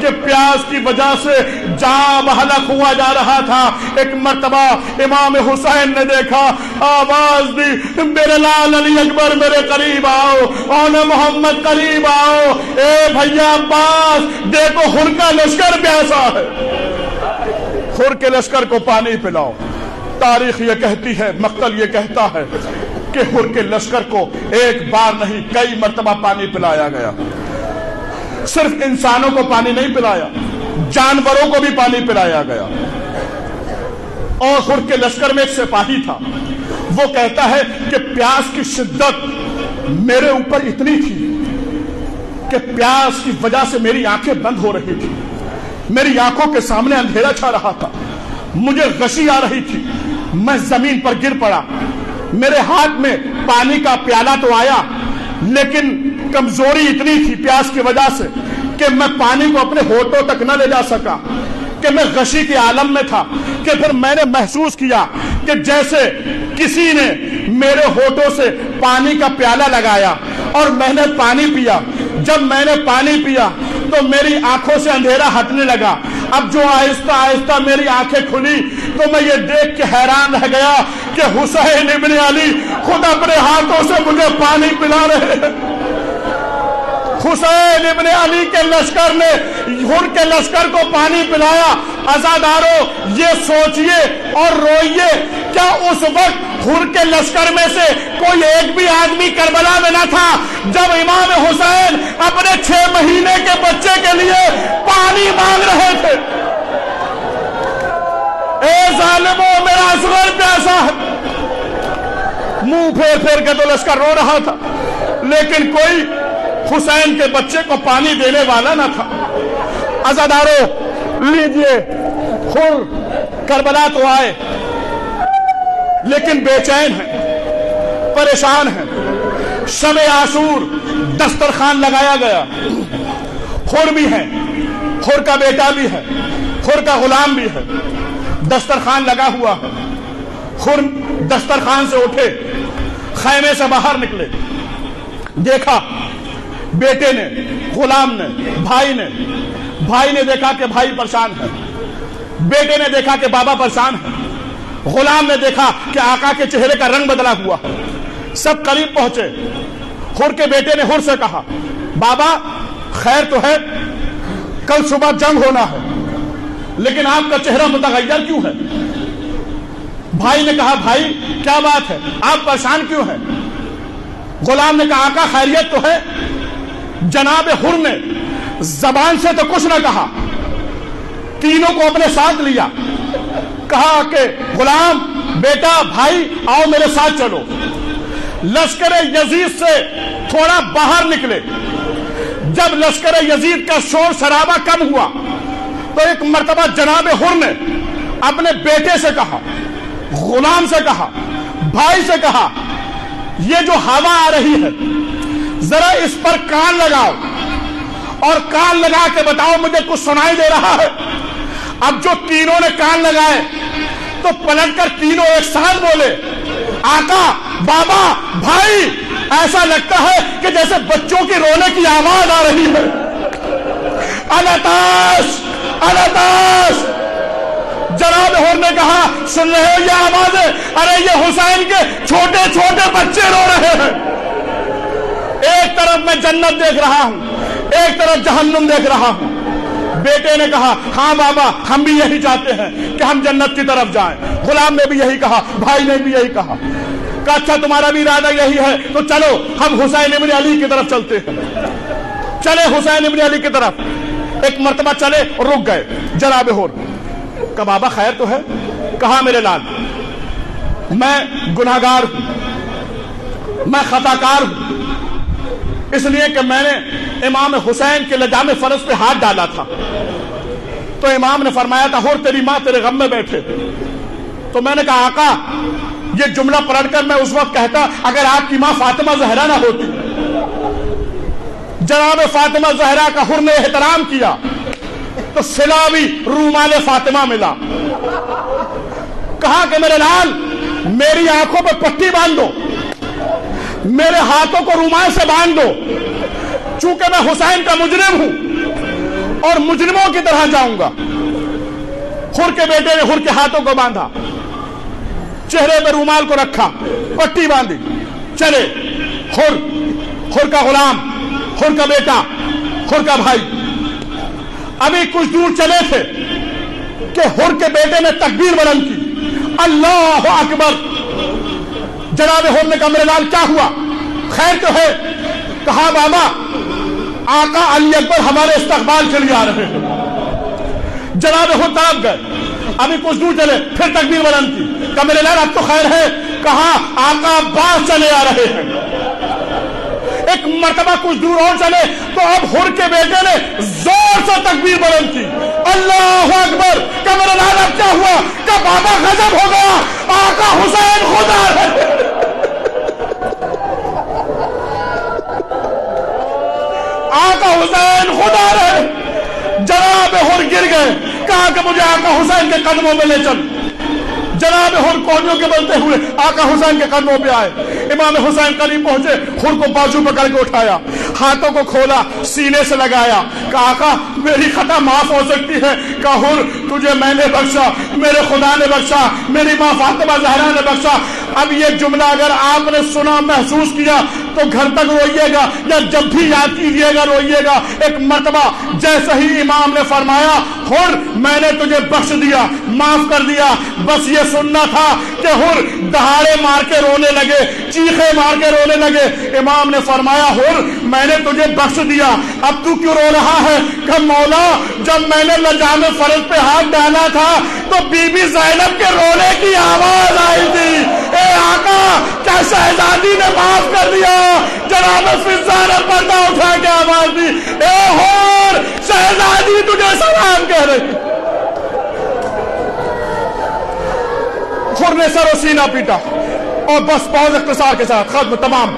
کہ پیاس کی وجہ سے جاں بحلق ہوا جا رہا تھا۔ ایک مرتبہ امام حسین نے دیکھا، آواز دی میرے لال علی اکبر میرے قریب آؤ، اون محمد قریب آؤ، اے بھیا عباس دیکھو ہر کا لشکر پیاسا ہے، ہر کے لشکر کو پانی پلاؤ۔ تاریخ یہ کہتی ہے، مقتل یہ کہتا ہے کہ ہر کے لشکر کو ایک بار نہیں کئی مرتبہ پانی پلایا گیا۔ صرف انسانوں کو پانی نہیں پلایا، جانوروں کو بھی پانی پلایا گیا۔ اور ہر کے لشکر میں ایک سپاہی تھا، وہ کہتا ہے کہ پیاس کی شدت میرے اوپر اتنی تھی کہ پیاس کی وجہ سے میری آنکھیں بند ہو رہی تھی، میری آنکھوں کے سامنے اندھیرا چھا رہا تھا، مجھے غشی آ رہی تھی، میں زمین پر گر پڑا۔ میرے ہاتھ میں پانی کا پیالہ تو آیا لیکن کمزوری اتنی تھی پیاس کی وجہ سے کہ میں پانی کو اپنے ہونٹوں تک نہ لے جا سکا، کہ میں غشی کے عالم میں تھا۔ کہ پھر میں نے محسوس کیا کہ جیسے کسی نے میرے ہونٹوں سے پانی کا پیالہ لگایا اور میں نے پانی پیا۔ جب میں نے پانی پیا تو میری آنکھوں سے اندھیرا ہٹنے لگا. اب جو آہستہ آہستہ میری آنکھیں کھلی تو میں یہ دیکھ کے حیران رہ گیا کہ حسین ابن علی خود اپنے ہاتھوں سے مجھے پانی پلا رہے ہیں. حسین ابن علی کے لشکر نے ہر کے لشکر کو پانی پلایا. عزادارو یہ سوچئے اور روئیے، کیا اس وقت ہر کے لشکر میں سے کوئی ایک بھی آدمی کربلا میں نہ تھا جب امام حسین اپنے 6 مہینے کے بچے کے لیے پانی مانگ رہے تھے؟ اے ظالموں، میرا اصغر پیاسا ہے. منہ پھیر پھیر کے تو لشکر رو رہا تھا، لیکن کوئی حسین کے بچے کو پانی دینے والا نہ تھا. عزادارو لیجئے، خور کربلا تو آئے لیکن بے چین ہیں، پریشان ہیں. شب عاشور دسترخوان لگایا گیا. خور بھی ہیں، خور کا بیٹا بھی ہے، خور کا غلام بھی ہے. دسترخوان لگا ہوا ہے. خور دسترخوان سے اٹھے، خیمے سے باہر نکلے. دیکھا بیٹے نے، غلام نے، بھائی نے دیکھا کہ بھائی پریشان ہے. بیٹے نے دیکھا کہ بابا پریشان ہے. غلام نے دیکھا کہ آقا کے چہرے کا رنگ بدلا ہوا. سب قریب پہنچے. خور کے بیٹے نے خور سے کہا، بابا خیر تو ہے، کل صبح جنگ ہونا ہے، لیکن آپ کا چہرہ متغیر کیوں ہے؟ بھائی نے کہا، بھائی کیا بات ہے، آپ پریشان کیوں ہیں؟ غلام نے کہا، آقا خیریت تو ہے. جناب خور نے زبان سے تو کچھ نہ کہا، تینوں کو اپنے ساتھ لیا. کہا کہ غلام، بیٹا، بھائی آؤ میرے ساتھ چلو. لشکر یزید سے تھوڑا باہر نکلے. جب لشکر یزید کا شور شرابہ کم ہوا تو ایک مرتبہ جناب خور نے اپنے بیٹے سے کہا، غلام سے کہا، بھائی سے کہا، یہ جو ہوا آ رہی ہے ذرا اس پر کان لگاؤ اور کان لگا کے بتاؤ مجھے کچھ سنائی دے رہا ہے. اب جو تینوں نے کان لگائے تو پلٹ کر تینوں ایک ساتھ بولے، آقا، بابا، بھائی، ایسا لگتا ہے کہ جیسے بچوں کی رونے کی آواز آ رہی ہے. الاتاش الاتاش. جناب خور نے کہا، سن رہے ہو یہ آوازیں؟ ارے یہ حسین کے چھوٹے چھوٹے بچے رو رہے ہیں. ایک طرف میں جنت دیکھ رہا ہوں، ایک طرف جہنم دیکھ رہا ہوں. بیٹے نے کہا، ہاں بابا ہم بھی یہی چاہتے ہیں کہ ہم جنت کی طرف جائیں. غلام نے بھی یہی کہا، بھائی نے بھی یہی کہا. کہا اچھا تمہارا بھی ارادہ یہی ہے تو چلو ہم حسین ابن علی کی طرف چلتے ہیں. چلے حسین ابن علی کی طرف. ایک مرتبہ چلے اور رک گئے. جناب خور کہا، بابا خیر تو ہے؟ کہا، میرے لال میں گناہگار ہوں، میں خطا کار ہوں، اس لیے کہ میں نے امام حسین کے لجام فرض پہ ہاتھ ڈالا تھا. تو امام نے فرمایا تھا، اور تیری ماں تیرے غم میں بیٹھے. تو میں نے کہا، آقا یہ جملہ پڑھ کر میں اس وقت کہتا اگر آپ کی ماں فاطمہ زہرا نہ ہوتی. جناب فاطمہ زہرا کا حر نے احترام کیا تو سلاوی رومال فاطمہ ملا. کہا کہ میرے لال میری آنکھوں پہ پٹی باندھ دو، میرے ہاتھوں کو رومال سے باندھ دو، چونکہ میں حسین کا مجرم ہوں اور مجرموں کی طرح جاؤں گا. خور کے بیٹے نے خور کے ہاتھوں کو باندھا، چہرے پہ رومال کو رکھا، پٹی باندھی، چلے. خور کا غلام، خور کا بیٹا، خور کا بھائی. ابھی کچھ دور چلے تھے کہ خور کے بیٹے نے تکبیر بلند کی، اللہ اکبر. جناب خور نے کہا، میرے لال کیا ہوا، خیر تو ہے؟ کہا، بابا آقا علی اکبر ہمارے استقبال کے لیے آ رہے ہیں. جناب خور طرف گئے. ابھی کچھ دور چلے پھر تکبیر بلند کی. کہا، میرے لال اب تو خیر ہے؟ کہا، آقا باہر چلے آ رہے ہیں. ایک مرتبہ کچھ دور اور چلے تو اب خور کے بیٹے نے زور سے تکبیر بلند کی، اللہ اکبر. کہ میرے لال اب کیا ہوا؟ کہ بابا غضب ہو گیا، آقا حسین خدا ہے. آقا حسین خدا رہے. جناب خور گر گئے. کہا کہ مجھے آقا حسین کے قدموں میں لے چل. جناب خور کوہنیوں کے بلتے ہوئے آقا حسین کے قدموں پہ آئے. امام حسین قریب پہنچے، خود کو بازو پکڑ کے اٹھایا، ہاتھوں کو کھولا، سینے سے لگایا، کہا آقا میری خطا معاف ہو سکتی ہے، کہا حر تجھے میں نے بخشا، میرے خدا نے بخشا، میری ماں فاطمہ زہرا نے بخشا۔ اب یہ جملہ اگر آپ نے سنا، محسوس کیا تو گھر تک روئیے گا، یا جب بھی یاد کیجئے گا روئیے گا۔ ایک مرتبہ جیسے ہی امام نے فرمایا حر میں نے تجھے بخش دیا، معاف کر دیا، بس یہ سننا تھا کہ حر دہاڑے مار کے رونے لگے، چیخے مار کے رونے لگے۔ امام نے فرمایا حر میں نے تجھے بخش دیا، اب تو کیوں رو رہا ہے؟ کہ مولا جب میں نے لجام فرض پہ ہاتھ ڈالا تھا تو بی بی زینب کے رونے کی آواز آئی تھی۔ اے آقا کیا شہزادی نے معاف کر دیا؟ جناب فضا نے پردہ اٹھا کے آواز دی، اے حور شہزادی تجھے سلام کہہ رہی۔ حر نے سر و سینہ پیٹا اور بس پاؤں اختصار کے ساتھ ختم تمام۔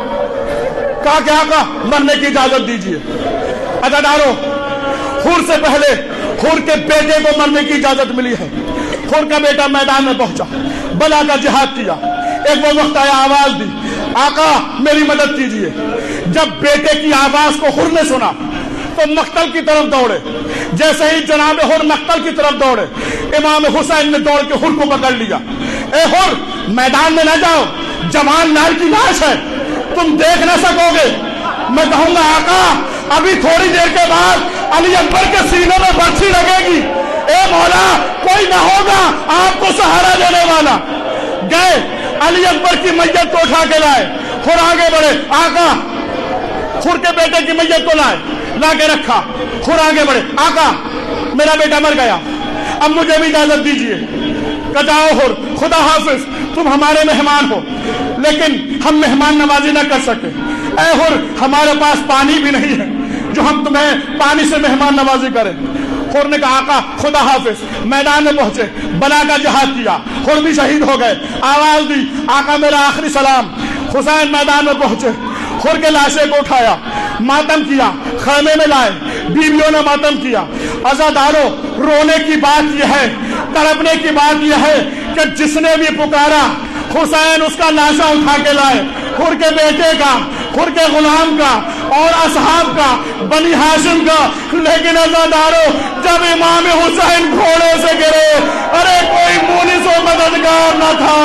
کہا کہ آقا مرنے کی اجازت دیجیے۔ عزادارو حر سے پہلے حر کے بیٹے کو مرنے کی اجازت ملی ہے۔ حر کا بیٹا میدان میں پہنچا، بلا کا جہاد کیا، ایک وہ وقت آیا آواز دی آقا میری مدد کیجیے۔ جب بیٹے کی آواز کو حر نے سنا تو مقتل کی طرف دوڑے۔ جیسے ہی جناب حر مقتل کی طرف دوڑے، امام حسین نے دوڑ کے حر کو پکڑ لیا۔ اے حر میدان میں نہ جاؤ، جوان نار کی لاش ہے، تم دیکھ نہ سکو گے۔ میں کہوں گا آقا ابھی تھوڑی دیر کے بعد علی اکبر کے سینے میں برچھی لگے گی، اے مولا کوئی نہ ہوگا آپ کو سہارا دینے والا۔ گئے علی اکبر کی میت کو اٹھا کے لائے، حر آگے بڑھے، آقا حر کے بیٹے کی میت کو لائے، لا کے رکھا، حر آگے بڑھے، آقا میرا بیٹا مر گیا، اب مجھے بھی اجازت دیجیے۔ کہ جاؤ حر خدا حافظ، تم ہمارے مہمان ہو لیکن ہم مہمان نوازی نہ کر سکے۔ اے حر ہمارے پاس پانی بھی نہیں ہے جو ہم تمہیں پانی سے مہمان نوازی کریں۔ حر نے کہا آقا خدا حافظ، میدان میں پہنچے، بلا کا جہاد کیا، حر بھی شہید ہو گئے۔ آواز دی آقا میرا آخری سلام۔ حسین میدان میں پہنچے، حر کے لاشے کو اٹھایا، ماتم کیا، خیمے میں لائے، بیویوں نے ماتم کیا۔ عزادارو رونے کی بات یہ ہے، تڑپنے کی بات یہ ہے کہ جس نے بھی پکارا حسین اس کا لاشا اٹھا کے لائے، حر کے بیٹے کا، حر کے غلام کا اور اصحاب کا، بنی ہاشم کا۔ لیکن عزادارو جب امام حسین گھوڑے سے گرے، ارے کوئی مونس و مددگار نہ تھا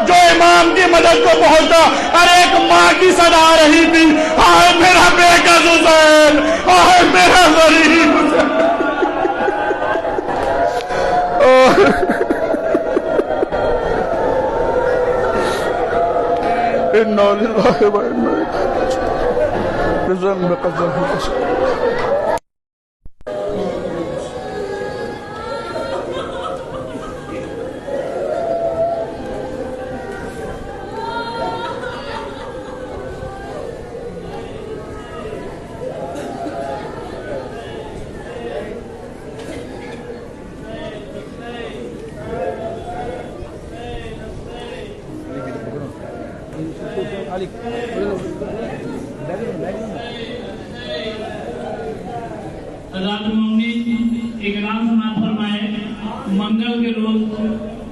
جو امام کی مدد کو پہنچا۔ ارے ایک ماں کی صدا آ رہی تھی، آئے میرا بیکس حسین، آئے میرا غریب حسین۔ اِنَّا لِلَّهِ وَإِنَّا إِلَيْهِ راجعون۔ حضرات مومنین اکرام سماعت فرمائے، منگل کے روز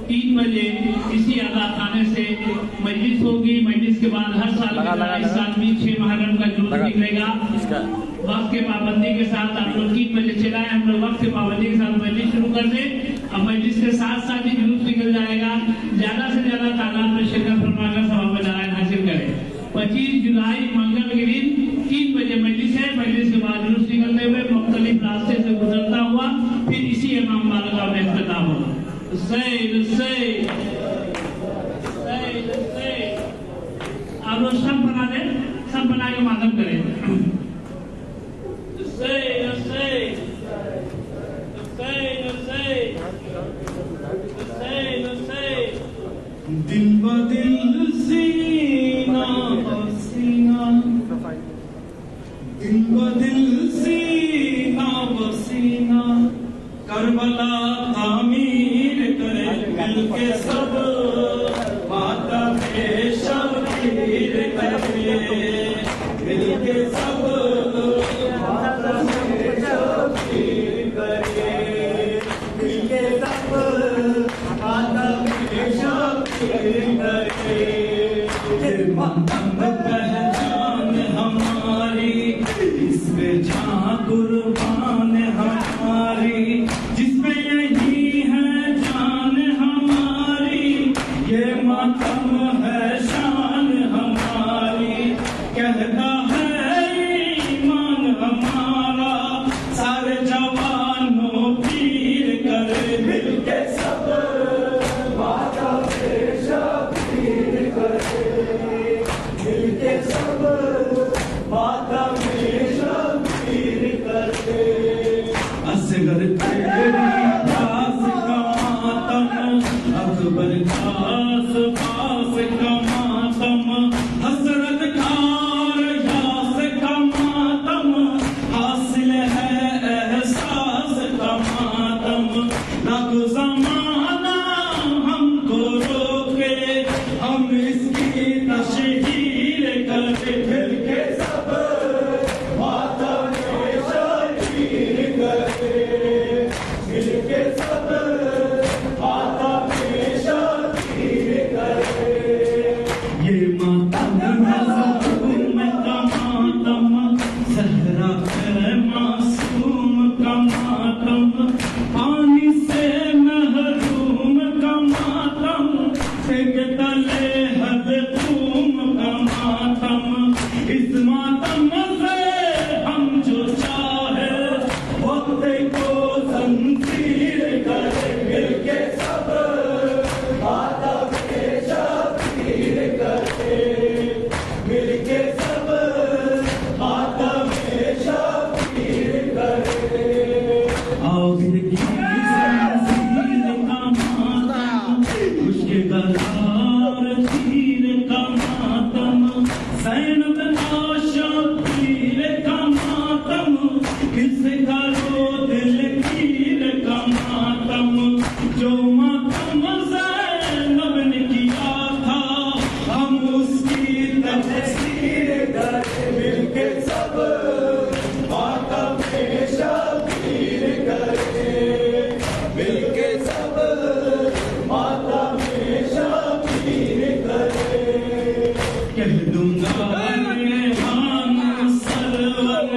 3 بجے اسی عزا خانے سے مجلس ہوگی۔ مجلس کے بعد ہر سال کی طرح اس سال بھی 6 محرم کا جلوس نکلے گا۔ وقت کے پابندی کے ساتھ آپ لوگ 3 بجے چلائیں، ہم لوگ وقت کے پابندی کے ساتھ مجلس شروع کر دیں۔ اب مجلس کے ساتھ ساتھ ہی جلوس نکل جائے گا۔ زیادہ سے زیادہ تعداد میں شرکت فرما کر ثواب جلائن حاصل کریں۔ 25 جولائی منگل کے دن 3 بجے مجلس ہے۔ مجلس کے بعد جلوس نکلتے ہوئے مختلف راستے سے گزرتا ہوا پھر اسی امام بارگاہ میں اختتام ہوگا۔ آپ لوگ سب بنا دیں، سب بنا کے ماتم کریں۔ دل بدل سینہ سینہ، دل بدل سینہ بسینہ، کربلا تعمیر کرے مل کے سب، ماتم شبیر کرے مل کے سب، ماتم شبیر کرے مل کے سب، ماتم شبیر کرے۔ پہچان ہماری، اس پہ جان قربان ہماری، جس پہ یہی ہے جان ہماری، یہ ماتم ہے شان ہماری، کہتا ہے ایمان ہمارا، سارے جوانوں پیر کرے مل کے سب وعدہ بے شبیر کرے، مل کے سب وعدہ بے شبیر کرے، اصغر تیری پاس کا ماتم، اکبر پاس پاس کا ماتم، حسرت کار یاس کا ماتم، حاصل ہے احساس کا ماتم، لاکھ زمانہ ہم کو روکے، ہم اس کی تشہیر کرے، پھر کے سب ماتم شبیر کرے، مل کے سب ماتم شبیر کرے، یہ ماتم مظلوم کا ماتم، صحرا ہے معصوم کا ماتم، پانی سے محروم کا ماتم، ایک تلے حضوم کا ماتم، اس ماتم سے ہم جو چاہے وقت کو زنجیر کرے، مل کے سب ماتم شبیر کرے، مل کے سب ماتم شبیر کرے، عابد کی زنجیر کا ماتم، خشک گلار تیر کا ماتم، زینب شبیر کا ماتم، کس کرو دل گیر کا ماتم، جو ماتم زینب نے کیا تھا ہم اس کی تفسیر کرے، مل کے سب ماتم شبیر کرے، مل کے سب ماتم شبیر کرے، کہہ دوں گا ریحان سرور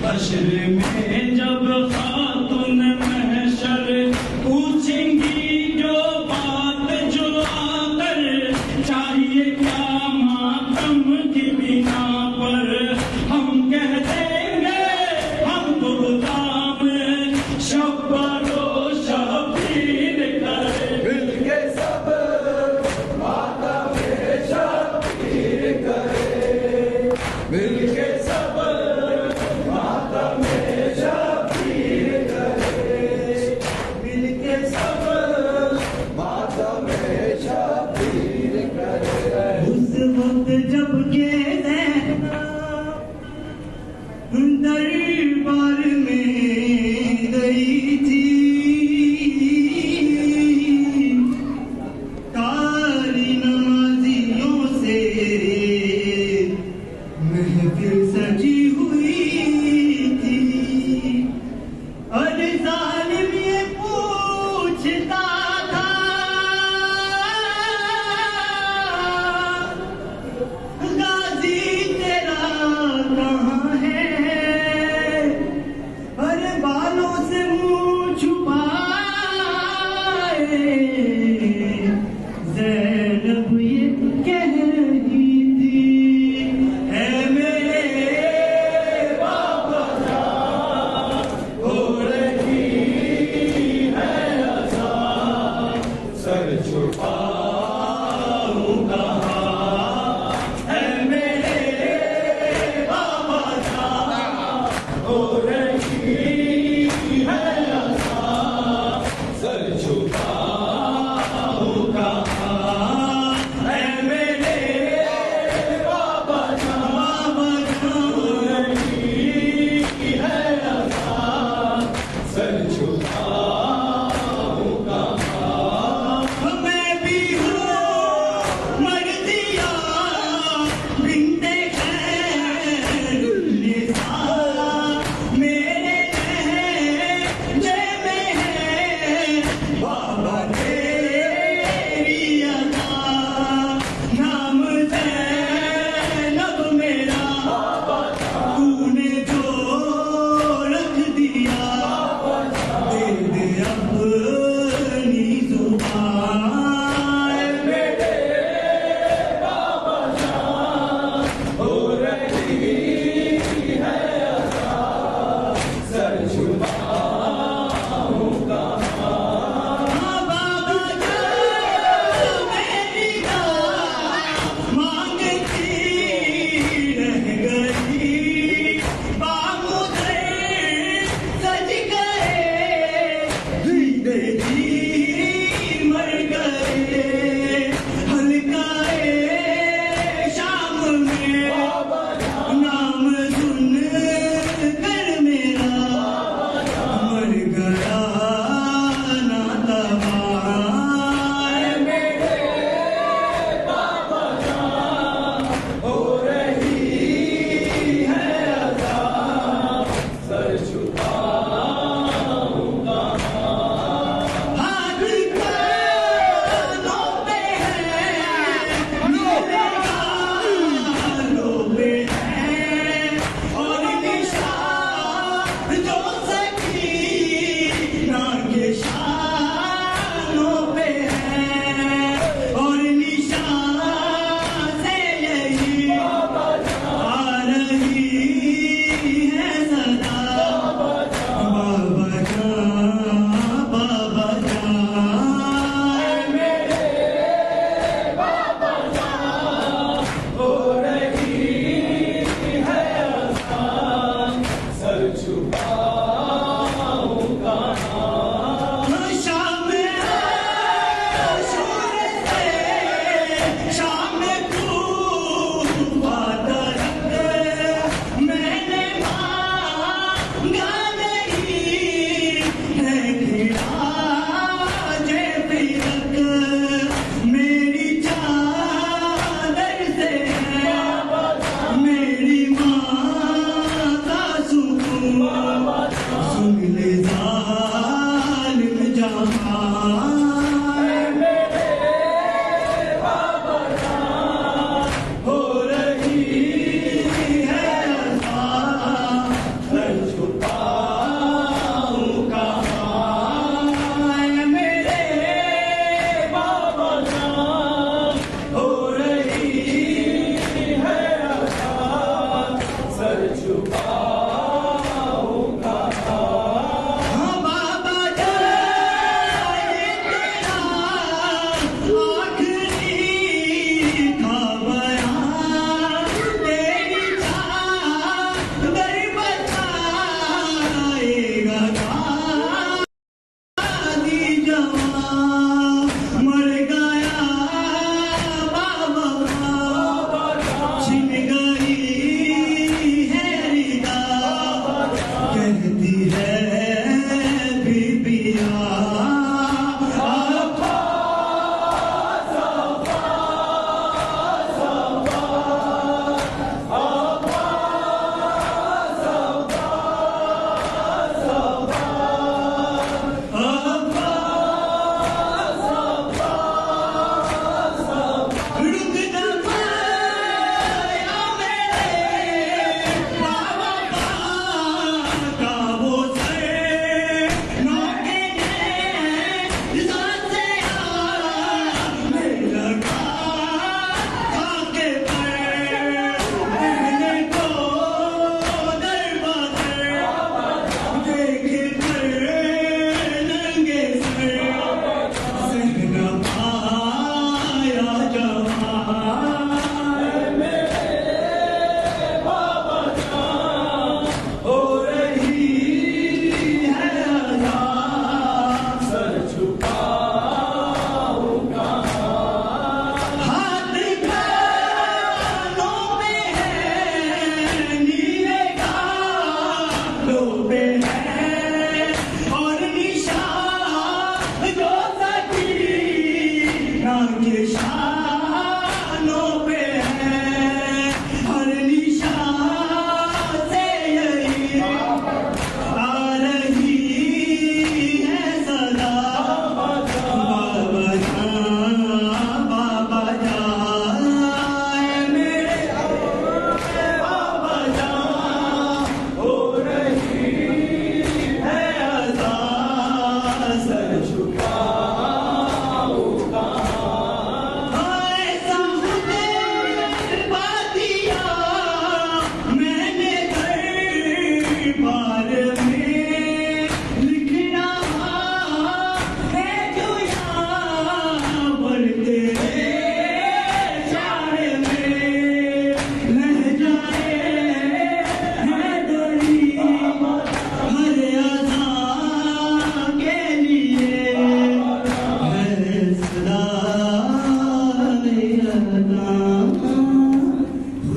حشر میں جب خاتون محشر پوچھیں گی جو بات جو آ کر، چاہیے کیا ماتم کی بنا پر، ہم کہہ دیں گے ہم تو غلام شبر و شبیر کرے، مل کے سب ماتم شبیر کرے، مل کے سب ماتم شبیر کرے، مل کے سب ماتم شبیر کرے، اس وقت جب کہ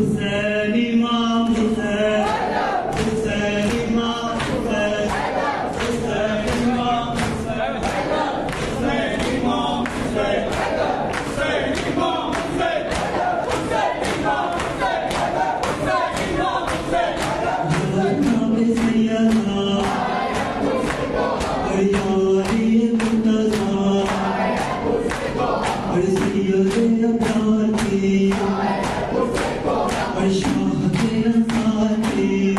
حسین امام حسین حسین امام حسین حسین امام حسین حسین امام حسین حسین امام حسین حسین امام حسین حسین امام حسین جناب سیدنا اور یاری مرتضی اور سید ابرار کی اور شاہ کے انصار کی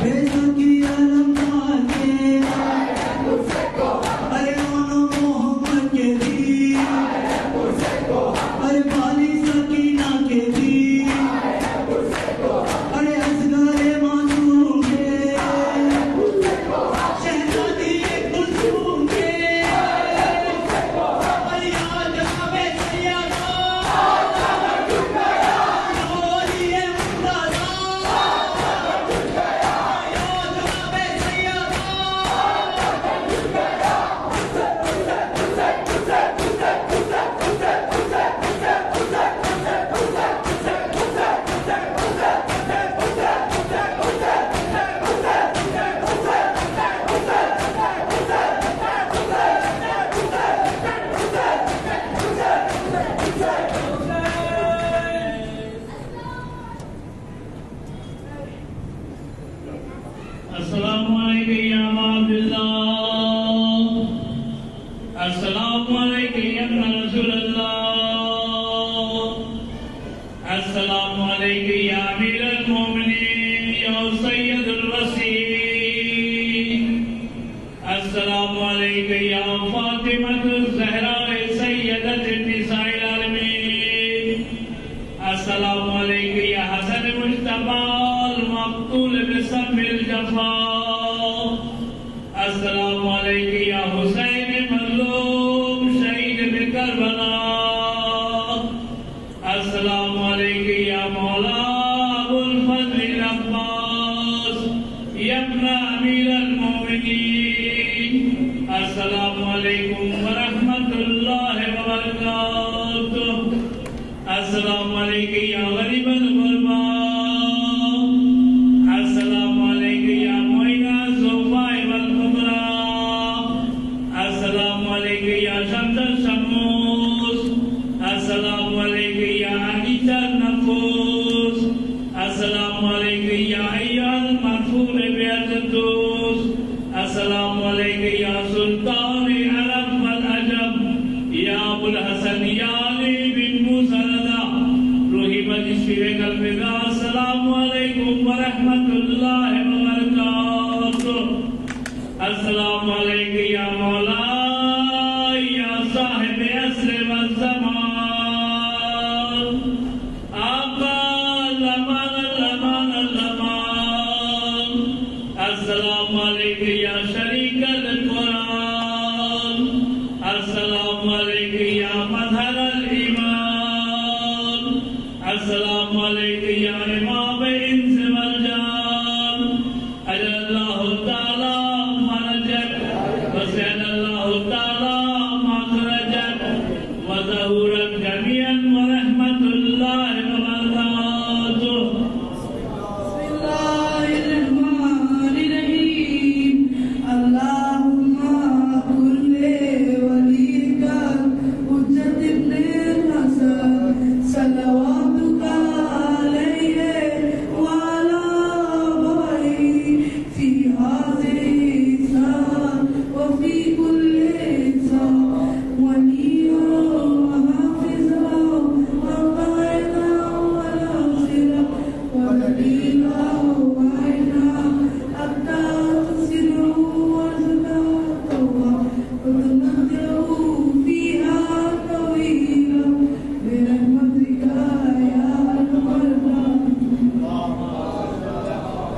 بیزا کی علمدار کے ارے آنا محمد کے بھی ارے بالی سکینہ کے بھی ارے اصغر معصوم کے شہزادی کلثوم کے ارے یا جناب سیدنا ولی مرتضی یا جناب سیدنا السلام علیکم یا عبد اللہ السلام علیکم یا ابن رسول اللہ السلام علیکم یا امیر المومنین یا سید الوسیم السلام علیکم یا فاطمۃ الزہراء سیدۃ النساء العالمین السلام علیکم یا حسن مجتبی المقتول بسم الجفا السلام علیکم یا حسین مظلوم شہید بکربلا السلام علیکم یا مولا ابو الفضل العباس یا ابن امیر المومنین السلام علیکم ورحمۃ اللہ وبرکاتہ السلام علیکم یا غریب الغرباء السلام علیکم یا معین الصفاء والکبریٰ السلام علیکم یا شمس الشموس السلام علیکم یا انیس النفوس السلام علیکم یا ایھا المرفوع بالقدوس السلام علیکم یا سلطان عرب والعجم یا ابو الحسن یا علی بن موسیٰ رضا روحی مجلسی وقلبگا السلام علیکم ورحمۃ اللہ وبرکاتہ السلام علیکم یا مولا یا صاحب عصر والزمان آقا لمن لمن لمن السلام علیکم یا شریک القرآن السلام علیکم یا مظہر الایمان السلام علیکم یا امام انس والجان